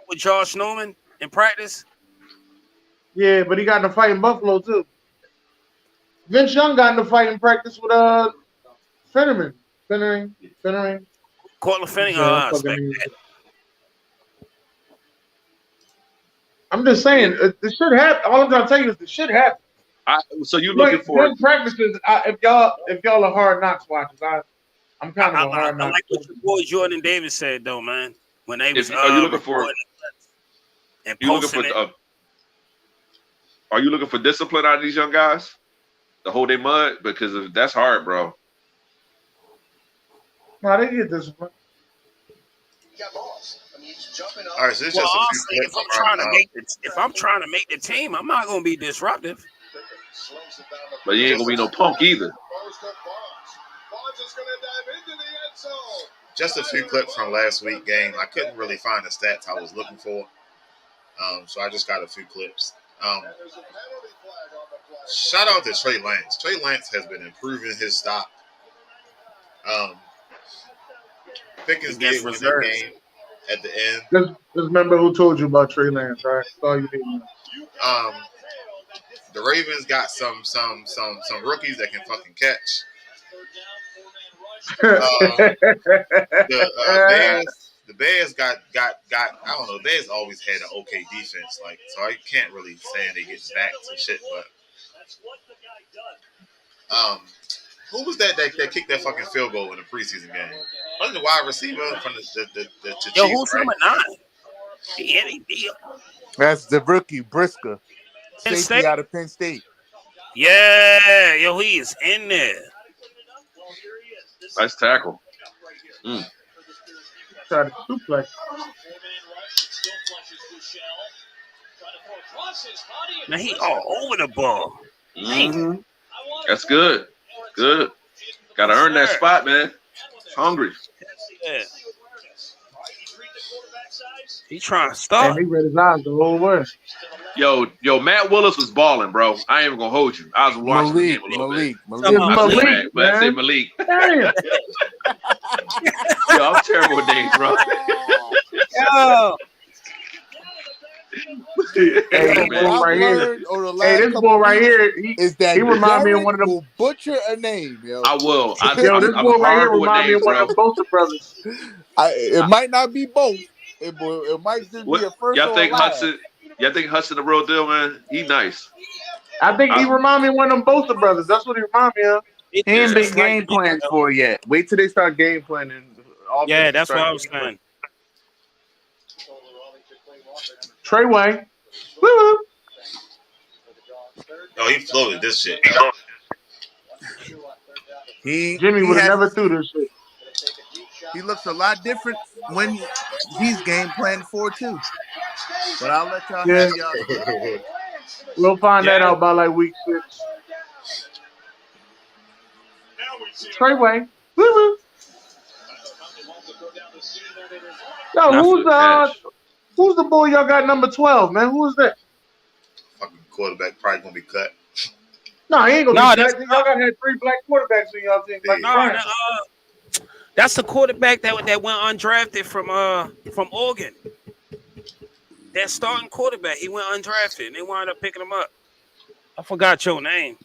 With Josh Norman in practice. Yeah, but he got in the fight in Buffalo too. Vince Young got in the fight in practice with Fenneman. Cortland Fenning. I'm just saying, this should happen. All I'm trying to tell you is this should happen. So you looking for practices? If y'all are Hard Knocks watchers, I'm kind of a Hard Knocks. I like what your boy Jordan Davis said though, man. When they was are you looking for are you looking for discipline out of these young guys to hold their mud? Because that's hard, bro. No, they get discipline. All right, so it's just if I'm trying to make the team, I'm not gonna be disruptive. But you ain't gonna be no punk either. Just a few clips from last week's game. I couldn't really find the stats I was looking for. So I just got a few clips. Shout out to Trey Lance. Trey Lance has been improving his stop. Pickens did win that game at the end. Just remember who told you about Trey Lance, all right? That's all you need to know. The Ravens got some rookies that can fucking catch. The Bears got I don't know. The Bears always had an okay defense, like, so I can't really say they get back to shit. But who was that kicked that fucking field goal in the preseason game? Wasn't the wide receiver from the Chiefs? Yo, who's number 9? That's the rookie Brisker, safety out of Penn State. Yeah, yo, he is in there. Nice tackle. Try to suplex. Now he all over the ball. Mm-hmm. That's good. Good. Got to earn that spot, man. Hungry. Yeah. He trying to stop. And he read his eyes the whole way. Yo, Matt Willis was balling, bro. I ain't even gonna hold you. I was watching the game a little bit. Malik. I said Malik. Damn. Yo, I'm terrible with names, bro. Yo. Hey, this boy right here, is that he remind me of one of them. Butcher a name, yo. I will. Yo, this boy right here remind me of one of the Bosa brothers. It might not be both. It might just be a first. Y'all think Hudson the real deal, man? He nice. I think he remind me of one of them Bosa brothers. That's what he remind me of. He ain't been game plans for yet. Wait till they start game planning. Yeah, that's what I was saying. Trey Wayne. Woo-woo. Oh, he floated this shit. Jimmy would have never threw this shit. He looks a lot different when he's game planned for too. But I'll let y'all have y'all. We'll find that out by like week 6. Trey Wayne. Woo-woo. Yo, who's the boy y'all got number 12, man? Who is that? Fucking quarterback probably gonna be cut. No, he ain't gonna be cut. Y'all got had 3 black quarterbacks in y'all team. Like, that's the quarterback that went undrafted from Oregon. That starting quarterback, he went undrafted, and they wound up picking him up. I forgot your name.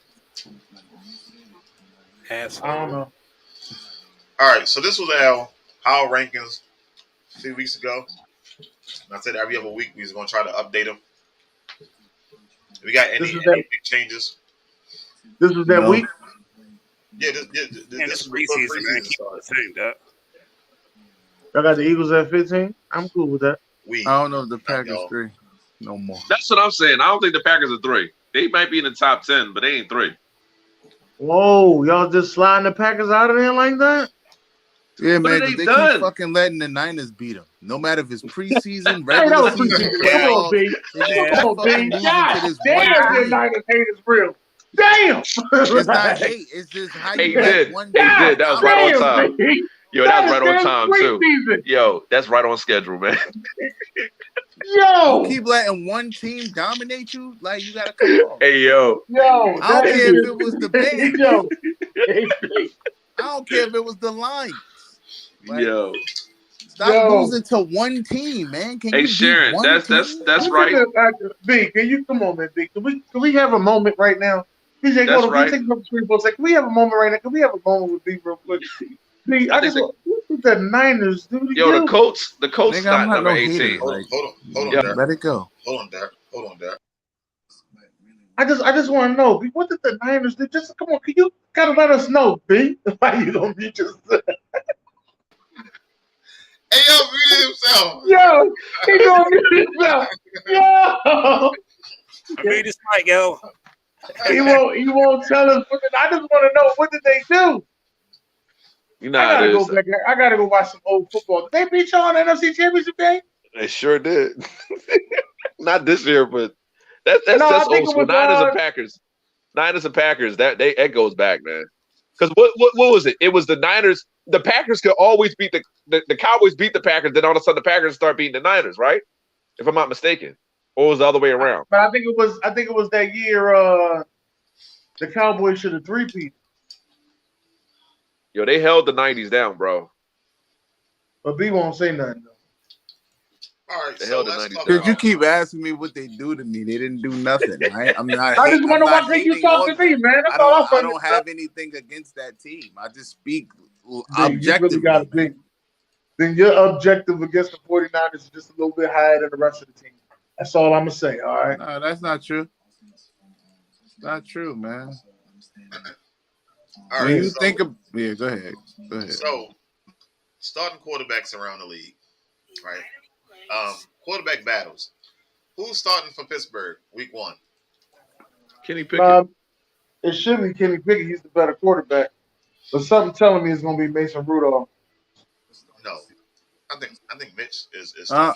Asshole. I don't know. All right, so this was our power rankings a few weeks ago. And I said every other week we was gonna try to update them. We got any big changes? This was that week. Yeah, this was preseason. Y'all got the Eagles at 15. I'm cool with that. I don't know if the Packers 3 no more. That's what I'm saying. I don't think the Packers are 3. They might be in the top 10, but they ain't 3. Whoa, y'all just sliding the Packers out of there like that? Yeah, man, they keep fucking letting the Niners beat them. No matter if it's preseason, regular season, playoff. Come on, B. God damn, the Niners hate is real. Damn. It's not hate. It's just how you did. One he did. That was right on time. B. Yo, that was right on time, too. Yo, that's right on schedule, man. Yo. You keep letting one team dominate you? Like, you got to come on. Hey, yo. Yo. I don't care if it was the Bears. Yo. I don't care if it was the Lions. Like, yo. Stop losing to one team, man. Can you Sharon, that's right. B, can you come on, man, B? Can we have a moment right now? DJ, that's right. Can we have a moment right now? Can we have a moment with B real quick? B, I just want the Niners, dude. Yo, the Colts not number 18. Hold on, Derek. Let it go. Hold on, Derek. I just want to know, B, what did the Niners do? Just come on, can you gotta let us know, B? Why you don't be just Hey, yo, muted himself. Yo, he gonna mute himself. Yo. I made this mic, yo. He won't tell us. I just want to know, what did they do? You know how it is. I gotta go watch some old football. Did they beat y'all on the NFC Championship game? They sure did. Not this year, but that's just old school. Niners and Packers. That goes back, man. Because what was it? It was the Niners. The Packers could always beat the Cowboys beat the Packers. Then all of a sudden the Packers start beating the Niners, right? If I'm not mistaken. Or was the other way around? But I think it was that year. The Cowboys should have three-peated. Yo, they held the 90s down, bro. But B won't say nothing, though. All right, They so held the let's 90s talk down. Because you keep asking me what they do to me. They didn't do nothing. I'm not. I just wonder why you hating talk on to me, them. man. That's all I'm I don't have anything against that team. I just speak objectively. You really got to then your objective against the 49ers is just a little bit higher than the rest of the team. That's all I'm going to say, all right? No, that's not true. Not true, man. All when right, you think of go ahead. So, starting quarterbacks around the league, right? Quarterback battles. Who's starting for Pittsburgh week 1? Kenny Pickett. It should be Kenny Pickett. He's the better quarterback. But something telling me it's going to be Mason Rudolph. No, I think Mitch is. I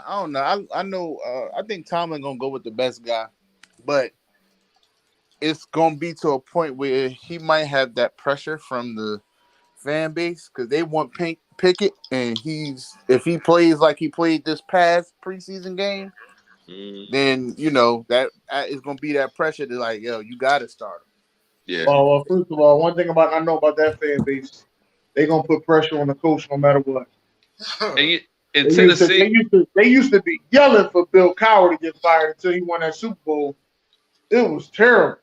don't know. I know. I think Tomlin gonna go with the best guy, but it's gonna be to a point where he might have that pressure from the fan base because they want Pickett, and if he plays like he played this past preseason game, then that is gonna be that pressure to like, yo, you gotta start him. Yeah. Well, first of all, one thing I know about that fan base, they gonna put pressure on the coach no matter what. In Tennessee, they used to be yelling for Bill Cowher to get fired until he won that Super Bowl. It was terrible.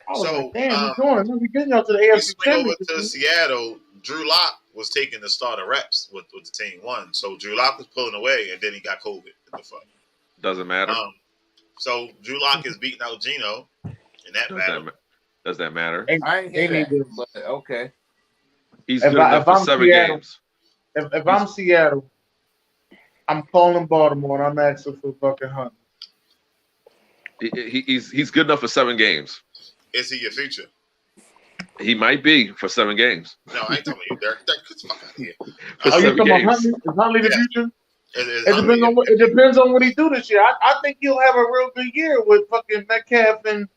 I was like, damn, we're getting out to the AFC Championship. Over to Seattle, Drew Lock was taking the starter reps with the team one. So Drew Lock was pulling away, and then he got COVID. What the fuck? Doesn't matter. So Drew Lock is beating out Geno in that battle. Does that matter? I ain't hear that, but okay. He's good enough for 7 games. If I'm Seattle, I'm calling Baltimore and I'm asking for fucking Hunt. He's good enough for 7 games. Is he your future? He might be for 7 games. No, I ain't talking about you, Derek. Derek, get the fuck out of here. For 7 games. Is Huntley the future? It depends on what he do this year. I think he'll have a real good year with fucking Metcalf and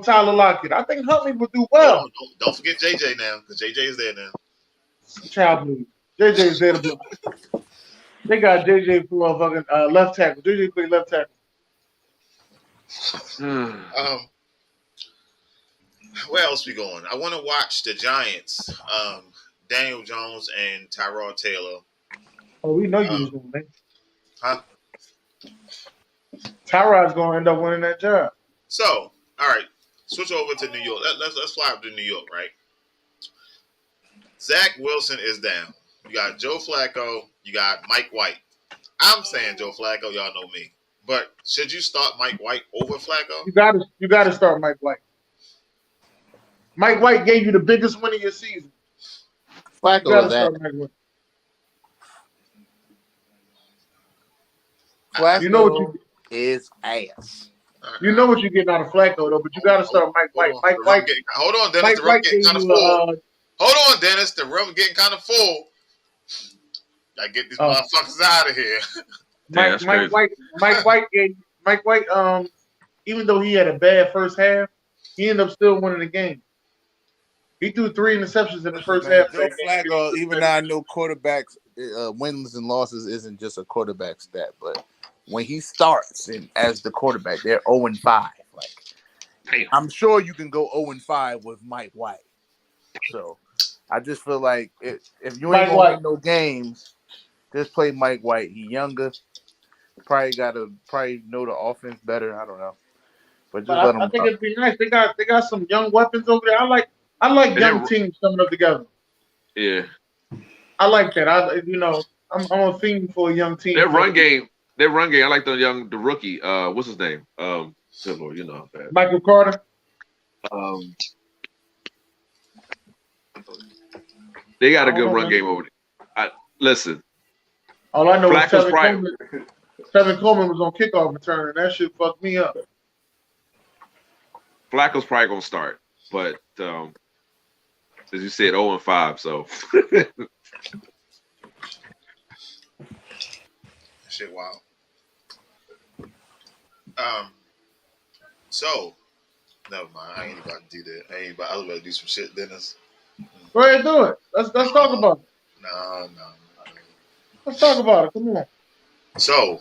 Tyler Lockett. I think Huntley will do well. Don't forget JJ now, because JJ is there now. Child please. JJ's there to play. They got JJ for fucking left tackle. JJ play left tackle. Where else we going? I want to watch the Giants. Daniel Jones and Tyrod Taylor. Oh, we know you was going to. Huh? Tyrod's going to end up winning that job. So, all right, switch over to New York. Let's fly up to New York, right? Zach Wilson is down. You got Joe Flacco. You got Mike White. I'm saying Joe Flacco. Y'all know me. But should you start Mike White over Flacco? You got to start Mike White. Mike White gave you the biggest win of your season. Flacco you know what you is ass. You know what you're getting out of Flacco though, but you got to start Mike White. Mike White. Hold on, Dennis. The room getting kind of full. Hold on, Dennis. The room getting kind of full. Gotta get these motherfuckers out of here. Mike White. Even though he had a bad first half, he ended up still winning the game. He threw 3 interceptions in the first half. Joe Flacco, even though I know quarterbacks, wins and losses isn't just a quarterback stat, but when he starts and as the quarterback, they're 0-5. Like, I'm sure you can go 0-5 with Mike White. So I just feel like if you ain't gonna win no games, just play Mike White. He younger, probably know the offense better. I don't know, but just let him. I think it'd be nice. They got some young weapons over there. I like young teams coming up together. Yeah, I like that. I'm a fiend for a young team. Their run game. I like the rookie. What's his name? Good Lord, you know that. Michael Carter. They got a good run game over there. Listen. All I know is Tevin Coleman was on kickoff return, and that shit fucked me up. Flacco's probably gonna start, but as you said, 0-5. So shit, wow. So never mind. I ain't about to do that. I was about to do some shit, Dennis. Go ahead, do it. Let's talk about it. No. Let's talk about it. Come on. So,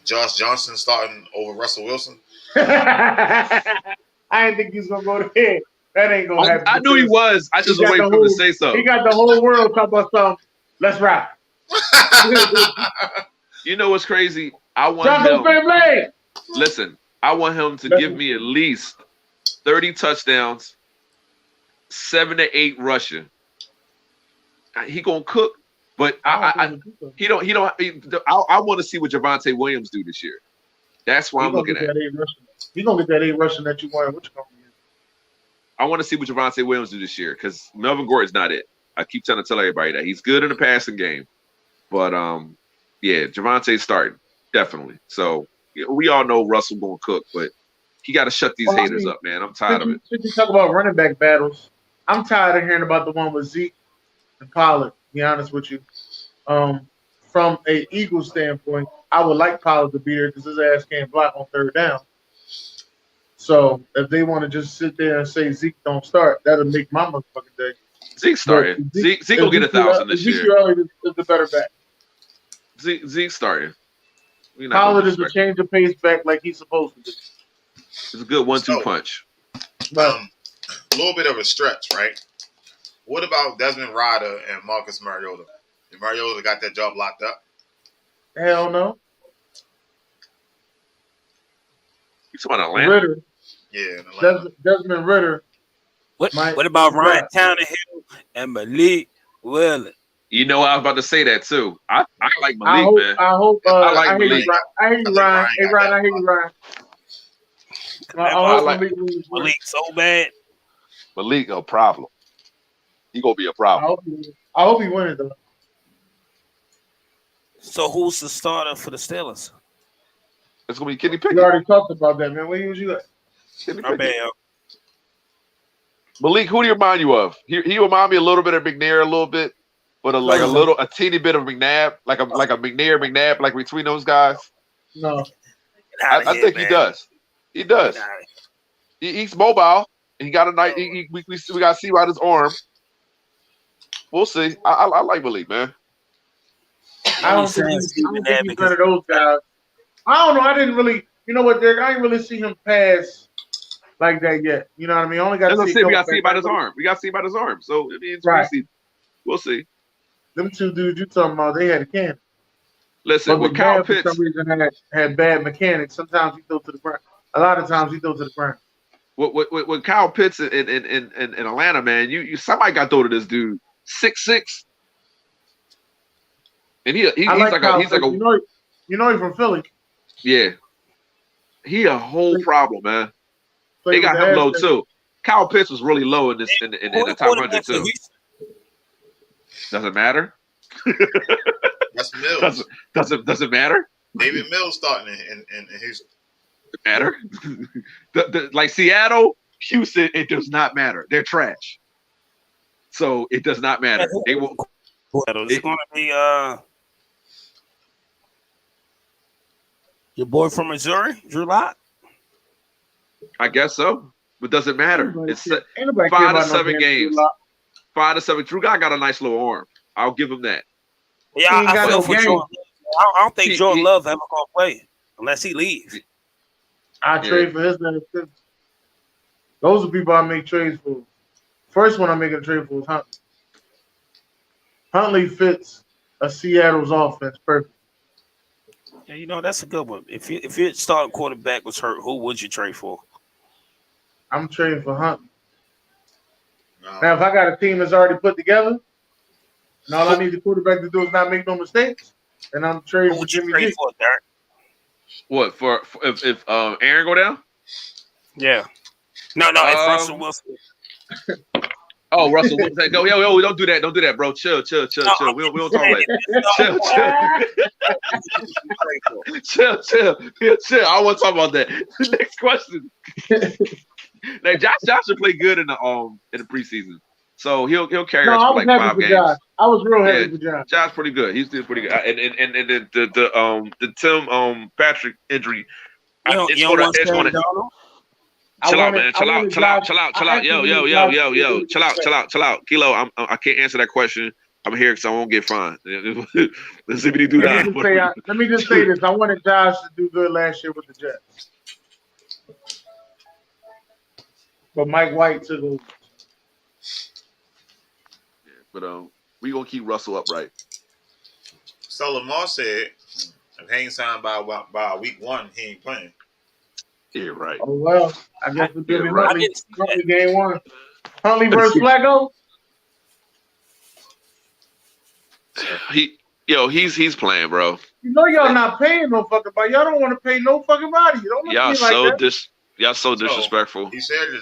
Josh Johnson starting over Russell Wilson. I didn't think he was gonna go there. That ain't gonna happen. I knew he was. I just was waiting for him to say so. He got the whole world talking about something. Let's ride. You know what's crazy? I want him. Listen, I want him to give me at least 30 touchdowns, 7 to 8 rushing. He gonna cook, but I want to see what Javonte Williams do this year. That's why I'm looking at. He's gonna get that 8 rushing that you want. Which company? I want to see what Javonte Williams do this year because Melvin Gordon's not it. I keep trying to tell everybody that he's good in the passing game, but yeah, Javonte's starting definitely. So we all know Russell gonna cook, but he got to shut these haters up, man. I'm tired of it. Should you talk about running back battles? I'm tired of hearing about the one with Zeke and Pollard. To be honest with you, from a Eagles standpoint, I would like Pollard to be there because his ass can't block on third down. So if they want to just sit there and say Zeke don't start, that'll make my motherfucking day. Zeke started. Zeke will get 1,000 this year. Zeke is the better back. Zeke started. Pollard is a change of pace back like he's supposed to do. It's a good 1-2 punch. A little bit of a stretch, right? What about Desmond Ridder and Marcus Mariota? Did Mariota got that job locked up? Hell no. You talking about Atlanta? Ritter. Yeah, Atlanta. Desmond Ritter. What about Ryan Tannehill and Malik Willis? You know, I was about to say that too. I like Malik, man. I hope. I like Malik. I hear you, Ryan. Hey, Ryan, I hear you, Ryan. I like Malik so bad. Malik a problem. He gonna be a problem. I hope he wins though. So who's the starter for the Steelers? It's gonna be Kenny Pickett. We already talked about that, man. Where was you at? Malik, who do you remind you of? He remind me a little bit of McNair, a little bit, but a teeny bit of McNabb, like a McNabb, like between those guys. No, I think he does. He does. He's mobile. He got a nice. We got to see about his arm. We'll see. I like Malik, man. I don't think he's one of those guys. I don't know. I didn't really. You know what, Derek? I didn't really see him pass like that yet. You know what I mean? Only got to see. We got to see about his arm. We got to see about his arm. So I mean, we'll see. Them two dudes you talking about, they had a cannon. Listen, with Kyle Pitts, for some reason had bad mechanics. Sometimes he throw to the ground. A lot of times he throw to the ground. With Kyle Pitts in Atlanta, man, you somebody got throw to this dude 6'6", and he's like a you know he's from Philly. Yeah, he a whole problem, man. They got him low too. Kyle Pitts was really low in the top 100 too. Doesn't matter. That's Mills. Doesn't matter. David Mills starting in Houston. Matter. Like Seattle, Houston, it does not matter. They're trash. So it does not matter. They will. It's going to be your boy from Missouri, Drew Lock. I guess so, but doesn't matter. It's 5 to 7 games. 5 to 7. Drew got a nice little arm. I'll give him that. Yeah, I feel for Jordan. I don't think Jordan Love ever gonna play unless he leaves. I trade for his benefit. Those are people I make trades for. First one I make a trade for is Huntley. Huntley fits a Seattle's offense perfect. Yeah, you know that's a good one. If your starting quarterback was hurt, who would you trade for? I'm trading for Huntley. Now, if I got a team that's already put together, and all I need the quarterback to do is not make no mistakes, and I'm trading for Jimmy G. For, Derek? What for if Aaron go down? Yeah. No, if Russell Wilson. Oh, Russell Wilson. No, yo, don't do that. Don't do that, bro. Chill. We don't talk like that. Chill. I want to talk about that. Next question. Now, Josh should play good in the preseason, so he'll carry us for like 5 games. Josh. I was real happy for Josh. Josh pretty good. He's doing pretty good. And the Tim Patrick injury. It's gonna. Chill out, man. Chill out. Yo. Chill out. Kilo, I can't answer that question. I'm here because I won't get fined. Let's see if he do that. Let me just say this. I wanted Josh to do good last year with the Jets. But Mike White took over. Yeah, but we gonna keep Russell upright. So Lamar said, if he ain't signed by week 1, he ain't playing. Yeah, right. Oh well, I guess we're doing Huntley game 1. Huntley versus Flacco. He's playing, bro. You know y'all not paying no fucking body. Y'all don't want to pay no fucking body. Don't look y'all at me like that. Y'all so disrespectful. He said that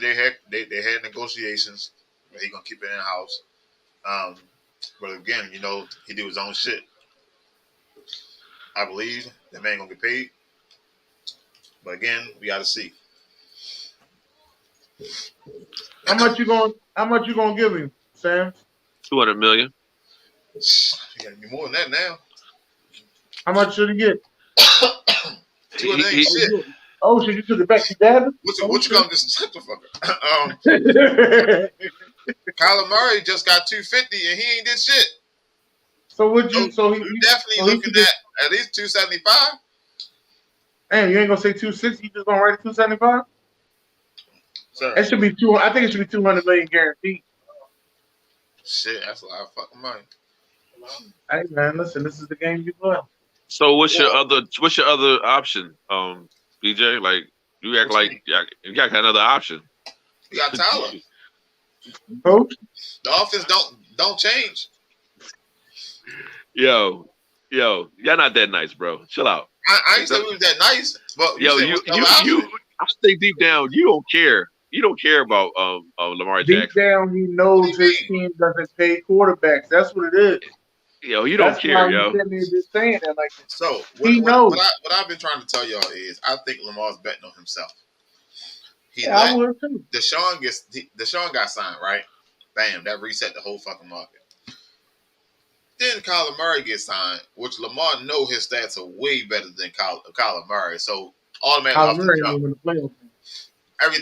they had negotiations, but he gonna keep it in house. But again, you know, he do his own shit. I believe that man gonna get paid. But again, we gotta see. How much you gonna give him, Sam? $200 million. He gotta be more than that now. How much should he get? 200 ain't shit. Oh shit, you took it back to Devin? What you gonna just shut the fuck up? Kyler Murray just got 250 and he ain't did shit. So would you? So he definitely looking at least 275. Damn, you ain't gonna say 260. You just gonna write 275? Sir, it should be 2. I think it should be 200 million guaranteed. Shit, that's a lot of fucking money. Hey man, listen, this is the game you play. So what's your other option, BJ? Like you act like you got another option. You got Tyler. Coach, the offense don't change. Yo, y'all not that nice, bro. Chill out. I ain't say we was that nice, but you I think deep down you don't care. You don't care about Lamar Jackson. Deep down, he knows his team doesn't pay quarterbacks. That's what it is. Yo, you don't care, yo. Just saying that like that. So what I've been trying to tell y'all is, I think Lamar's betting on himself. I would too. Deshaun got signed, right? Bam, that reset the whole fucking market. Then Kyler Murray gets signed, which Lamar know his stats are way better than Kyler Murray. So automatically off the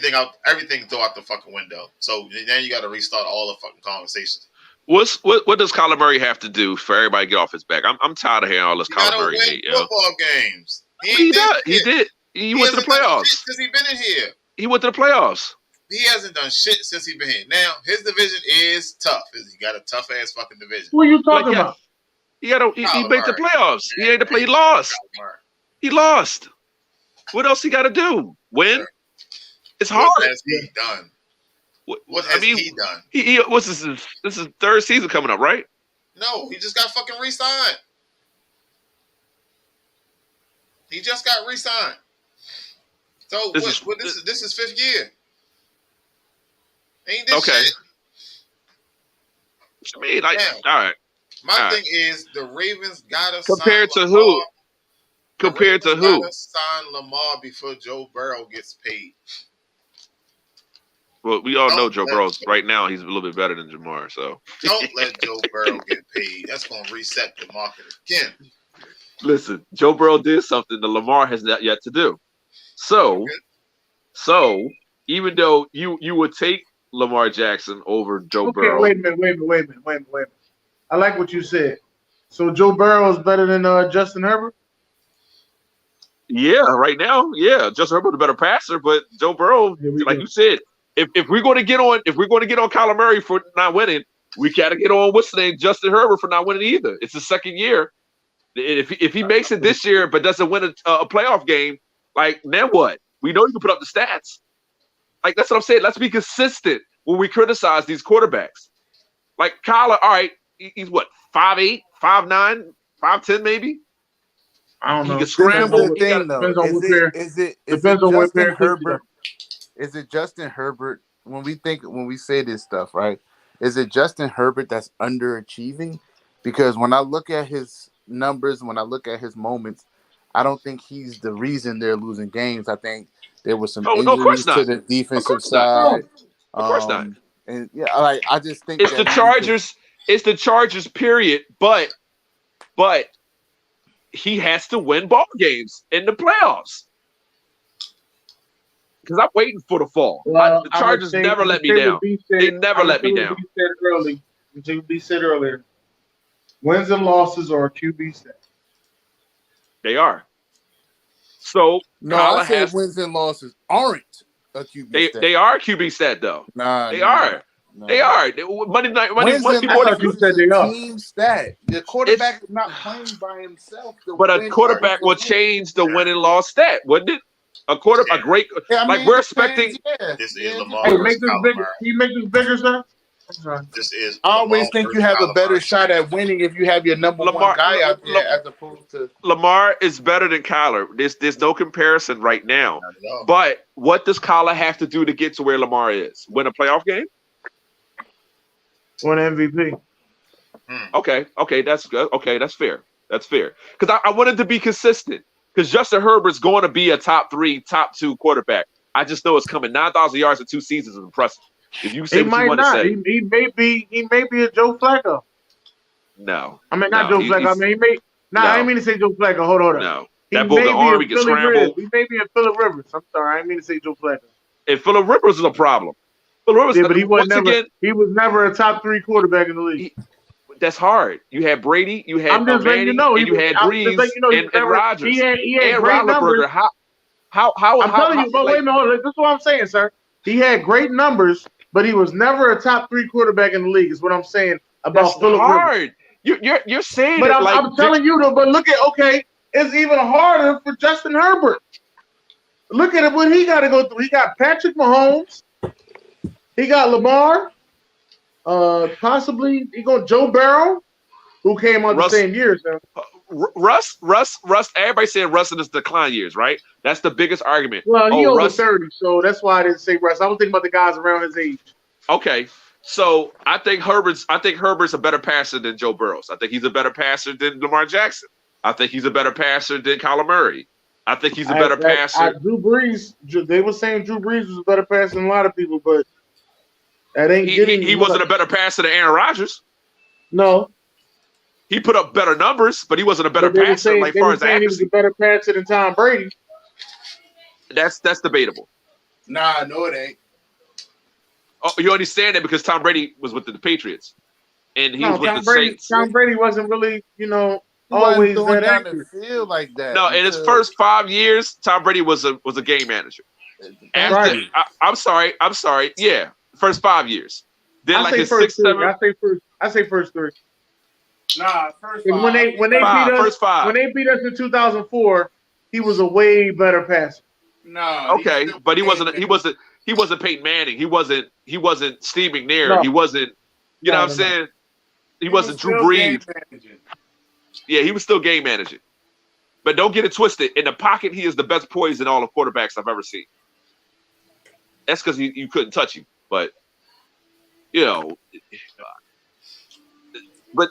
jump, everything throw out the fucking window. So then you got to restart all the fucking conversations. What does Kyler Murray have to do for everybody to get off his back? I'm tired of hearing all this Kyler Murray hate. Football games. He did. He went to the playoffs. Since he been in here. He went to the playoffs. He hasn't done shit since he been here. Now his division is tough. He got a tough ass fucking division. Who are you talking about? He made the playoffs. He ain't to play. He lost. He lost. What else he got to do? Win. It's hard. What has he done? What has he done? What's this? This is third season coming up, right? No, he just got fucking re-signed. He just got re-signed. So this is fifth year. Ain't this shit? What you mean? Like, all right. My thing is the Ravens gotta compared sign to Lamar. who? Compared to who? Gotta sign Lamar before Joe Burrow gets paid. Well, we all know Joe Burrow. Right now, he's a little bit better than Jamar. So don't let Joe Burrow get paid. That's gonna reset the market again. Listen, Joe Burrow did something that Lamar has not yet to do. So even though you would take Lamar Jackson over Joe Burrow. Wait a minute. I like what you said. So Joe Burrow is better than Justin Herbert? Yeah, right now, yeah. Justin Herbert a better passer, but Joe Burrow, like you said, if we're going to get on Kyler Murray for not winning, we got to get on what's the name, Justin Herbert for not winning either. It's his second year. If he makes it this year but doesn't win a playoff game, like then what? We know you can put up the stats. Like that's what I'm saying. Let's be consistent when we criticize these quarterbacks. Like Kyler, all right, he's what 5'8", 5'9", 5'10", maybe. I don't know. He can scramble. Is it Justin Herbert? When we say this stuff, right? Is it Justin Herbert that's underachieving? Because when I look at his numbers, when I look at his moments, I don't think he's the reason they're losing games. I think there was some injuries to the defensive side. Of course not. And yeah, I just think it's the Chargers. It's the Chargers, period. But he has to win ball games in the playoffs. Because I'm waiting for the fall. Well, the Chargers never let me down. They never let me down. Until you said earlier, Wins and losses are a QB stat. They are. So no, I said wins and losses aren't a QB stat. They are a QB stat though. They are. They are. Monday night. Wins Monday and morning. losses is a team stat. The quarterback is not playing by himself. But a quarterback will change the win and loss stat, wouldn't it? A great. Yeah, I mean, we're expecting. This is Lamar. Hey, make this bigger. Can you make this bigger, sir? This is. I always think you have a better shot at winning if you have your number one guy out there as opposed to Lamar is better than Kyler. There's no comparison right now. But what does Kyler have to do to get to where Lamar is? Win a playoff game? Win MVP. Okay, that's good. Okay, that's fair. That's fair. Because I wanted to be consistent. Because Justin Herbert's going to be a top 3, top 2 quarterback. I just know it's coming. 9,000 yards in 2 seasons is impressive. If you say he what might you want not. to say, He may be a Joe Flacco. No. I mean, not Joe Flacco. I mean, he may. I didn't mean to say Joe Flacco. Hold on. No. That boy, the arm, he can scramble. He may be a Phillip Rivers. I'm sorry. I didn't mean to say Joe Flacco. And Phillip Rivers is a problem. Phillip Rivers, but he was never a top 3 quarterback in the league. That's hard. You had Brady, you had Manning, and you had Breeze and Rodgers. He had and great numbers. How? I'm telling you, but wait a minute. This is what I'm saying, sir. He had great numbers, but he was never a top 3 quarterback in the league. Is what I'm saying about Phillip Rivers. You're saying but it I'm telling you though. But look at it's even harder for Justin Herbert. Look at what he got to go through. He got Patrick Mahomes. He got Lamar. Possibly he got Joe Burrow, who came out the same year. So. Russ. Everybody saying Russ in his decline years, right? That's the biggest argument. Well, he over 30, so that's why I didn't say Russ. I was thinking about the guys around his age. Okay, so I think Herbert's a better passer than Joe Burrows. I think he's a better passer than Lamar Jackson. I think he's a better passer than Kyler Murray. I think he's a better passer. Drew Brees. They were saying Drew Brees was a better passer than a lot of people, but that ain't getting. He wasn't a better passer than Aaron Rodgers. No. He put up better numbers, but he wasn't a better passer. As far as accuracy, he was a better passer than Tom Brady. That's debatable. Nah, no, it ain't. Oh, you understand that because Tom Brady was with the Patriots, and he was with the Saints. Tom Brady wasn't really, always that accurate. Feel like that. No, in his first 5 years, Tom Brady was a game manager. After, I'm sorry. Yeah, first 5 years. Then like his 6, 7. I say first 3. Nah, first 5. When they beat us in 2004, he was a way better passer. No. Okay, but he wasn't Peyton Manning. He wasn't Steve McNair. No. He wasn't. You know what I'm saying? He wasn't Drew Brees. Yeah, he was still game managing. But don't get it twisted. In the pocket, he is the best poised in all the quarterbacks I've ever seen. That's because you couldn't touch him. But but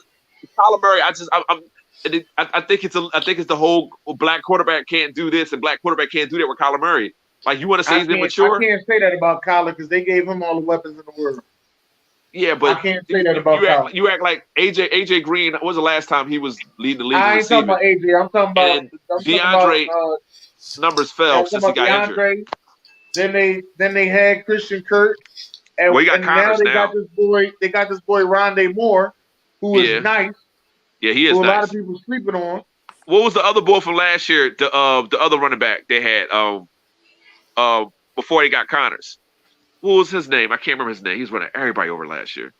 Kyler Murray, I think it's the whole black quarterback can't do this and black quarterback can't do that with Kyler Murray. Like you want to say he's immature? I can't say that about Kyler because they gave him all the weapons in the world. Yeah, but I can't say that about Kyler. You act like AJ Green. When was the last time he was leading the league? I ain't talking about AJ. I'm talking about DeAndre. Numbers fell since he got injured. Then they had Christian Kirk. And, well, he got Connors now. They got this boy Rondé Moore, who is nice. Yeah, he is who nice. A lot of people sleeping on. What was the other boy from last year? The other running back they had before he got Connors. What was his name? I can't remember his name. He was running everybody over last year.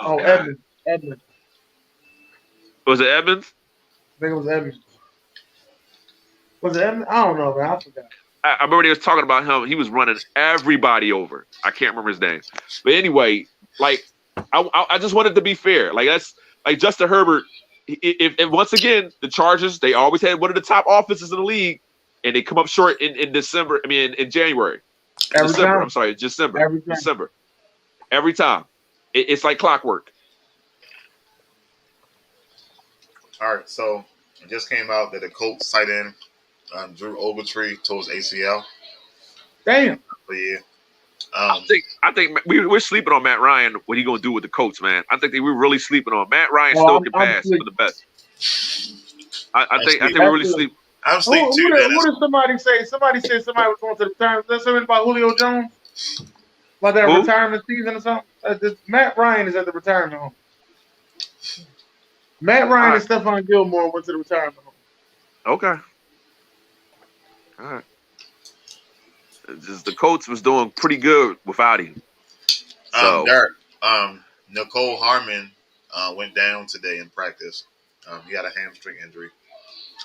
Oh Edmonds. Was it Edmonds? I think it was Edmonds. Was it Edmonds? I don't know, man. I forgot. I remember they was talking about him. He was running everybody over. I can't remember his name. But anyway, like I just wanted to be fair. Like that's like Justin Herbert. If once again the Chargers, they always had one of the top offenses in the league, and they come up short in December. I mean in January. December. I'm sorry, December. December. Every time. It's like clockwork. All right, so it just came out that the Colts sight in Drew Ogletree towards ACL. Damn. But yeah. I think we're sleeping on Matt Ryan. What he gonna do with the Colts, man? I think we're really sleeping on Matt Ryan. Still can pass for the best. I think we're really sleeping. I'm sleeping too. What did somebody say? Somebody said somebody was going to the retirement. Is that something about Julio Jones? About that retirement season or something? Matt Ryan is at the retirement home. Matt Ryan and Stephon Gilmore went to the retirement home. Okay. All right. Just the Colts was doing pretty good without him. So Derek, Nicole Harmon went down today in practice. He had a hamstring injury.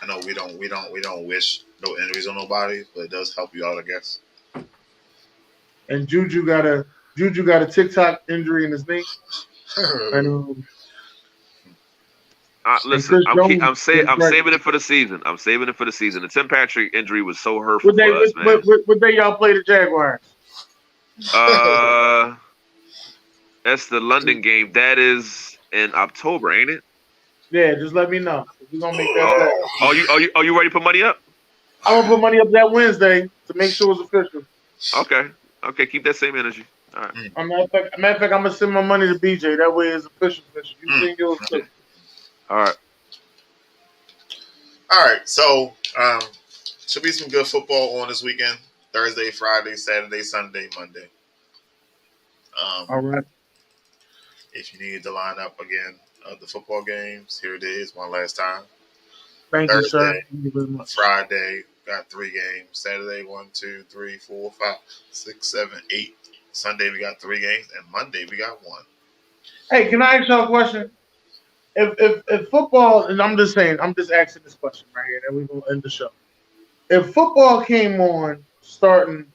I know we don't wish no injuries on nobody, but it does help you out, I guess. And Juju got a TikTok injury in his knee. And listen, I'm saving it for the season. I'm saving it for the season. The Tim Patrick injury was so hurtful for us, man. What day y'all play the Jaguars? That's the London game. That is in October, ain't it? Yeah, just let me know. We're gonna make that. Are you ready to put money up? I'm gonna put money up that Wednesday to make sure it's official. Okay. Keep that same energy. All right. Matter of fact, I'm gonna send my money to BJ. That way it's official. You send yours too. All right. All right. So should be some good football on this weekend. Thursday, Friday, Saturday, Sunday, Monday. All right. If you need to line up again of the football games, here it is one last time. Thank you, sir. Thank you very much. Friday, got 3 games. Saturday, 1, 2, 3, 4, 5, 6, 7, 8. Sunday, we got 3 games. And Monday, we got 1. Hey, can I ask y'all a question? If football, and I'm just asking this question right here, and we're going to end the show. If football came on starting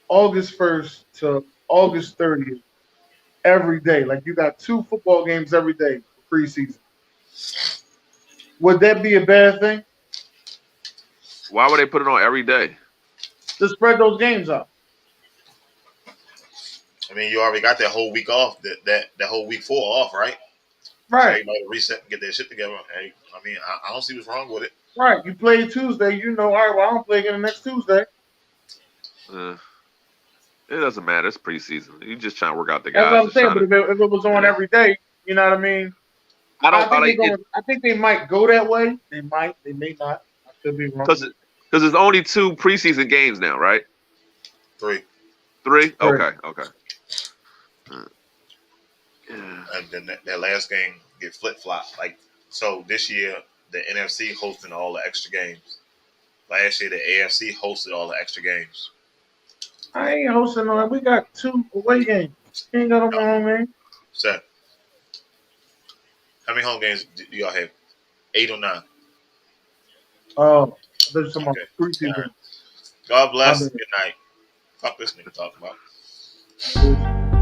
August 1st to August 30th every day, like you got 2 football games every day for preseason, would that be a bad thing? Why would they put it on every day? To spread those games out. I mean, you already got that whole week off, that whole week 4 off, right? Right. So everybody reset and get their shit together. Hey, I mean, I don't see what's wrong with it. Right. You play Tuesday, all right, well, I don't play again the next Tuesday. It doesn't matter. It's preseason. You just trying to work out the guys. That's what I'm saying. But if it was on every day, you know what I mean? I think they might go that way. They might. They may not. I could be wrong. Because there's only 2 preseason games now, right? 3. 3? Okay. And then that last game get flip-flopped. Like, so this year, the NFC hosting all the extra games. Last year, the AFC hosted all the extra games. I ain't hosting on that. We got 2 away games. You ain't got no home game. So, how many home games do y'all have? 8 or 9? Oh, there's some preseason. Right. God bless. Good night. Fuck this nigga talking about.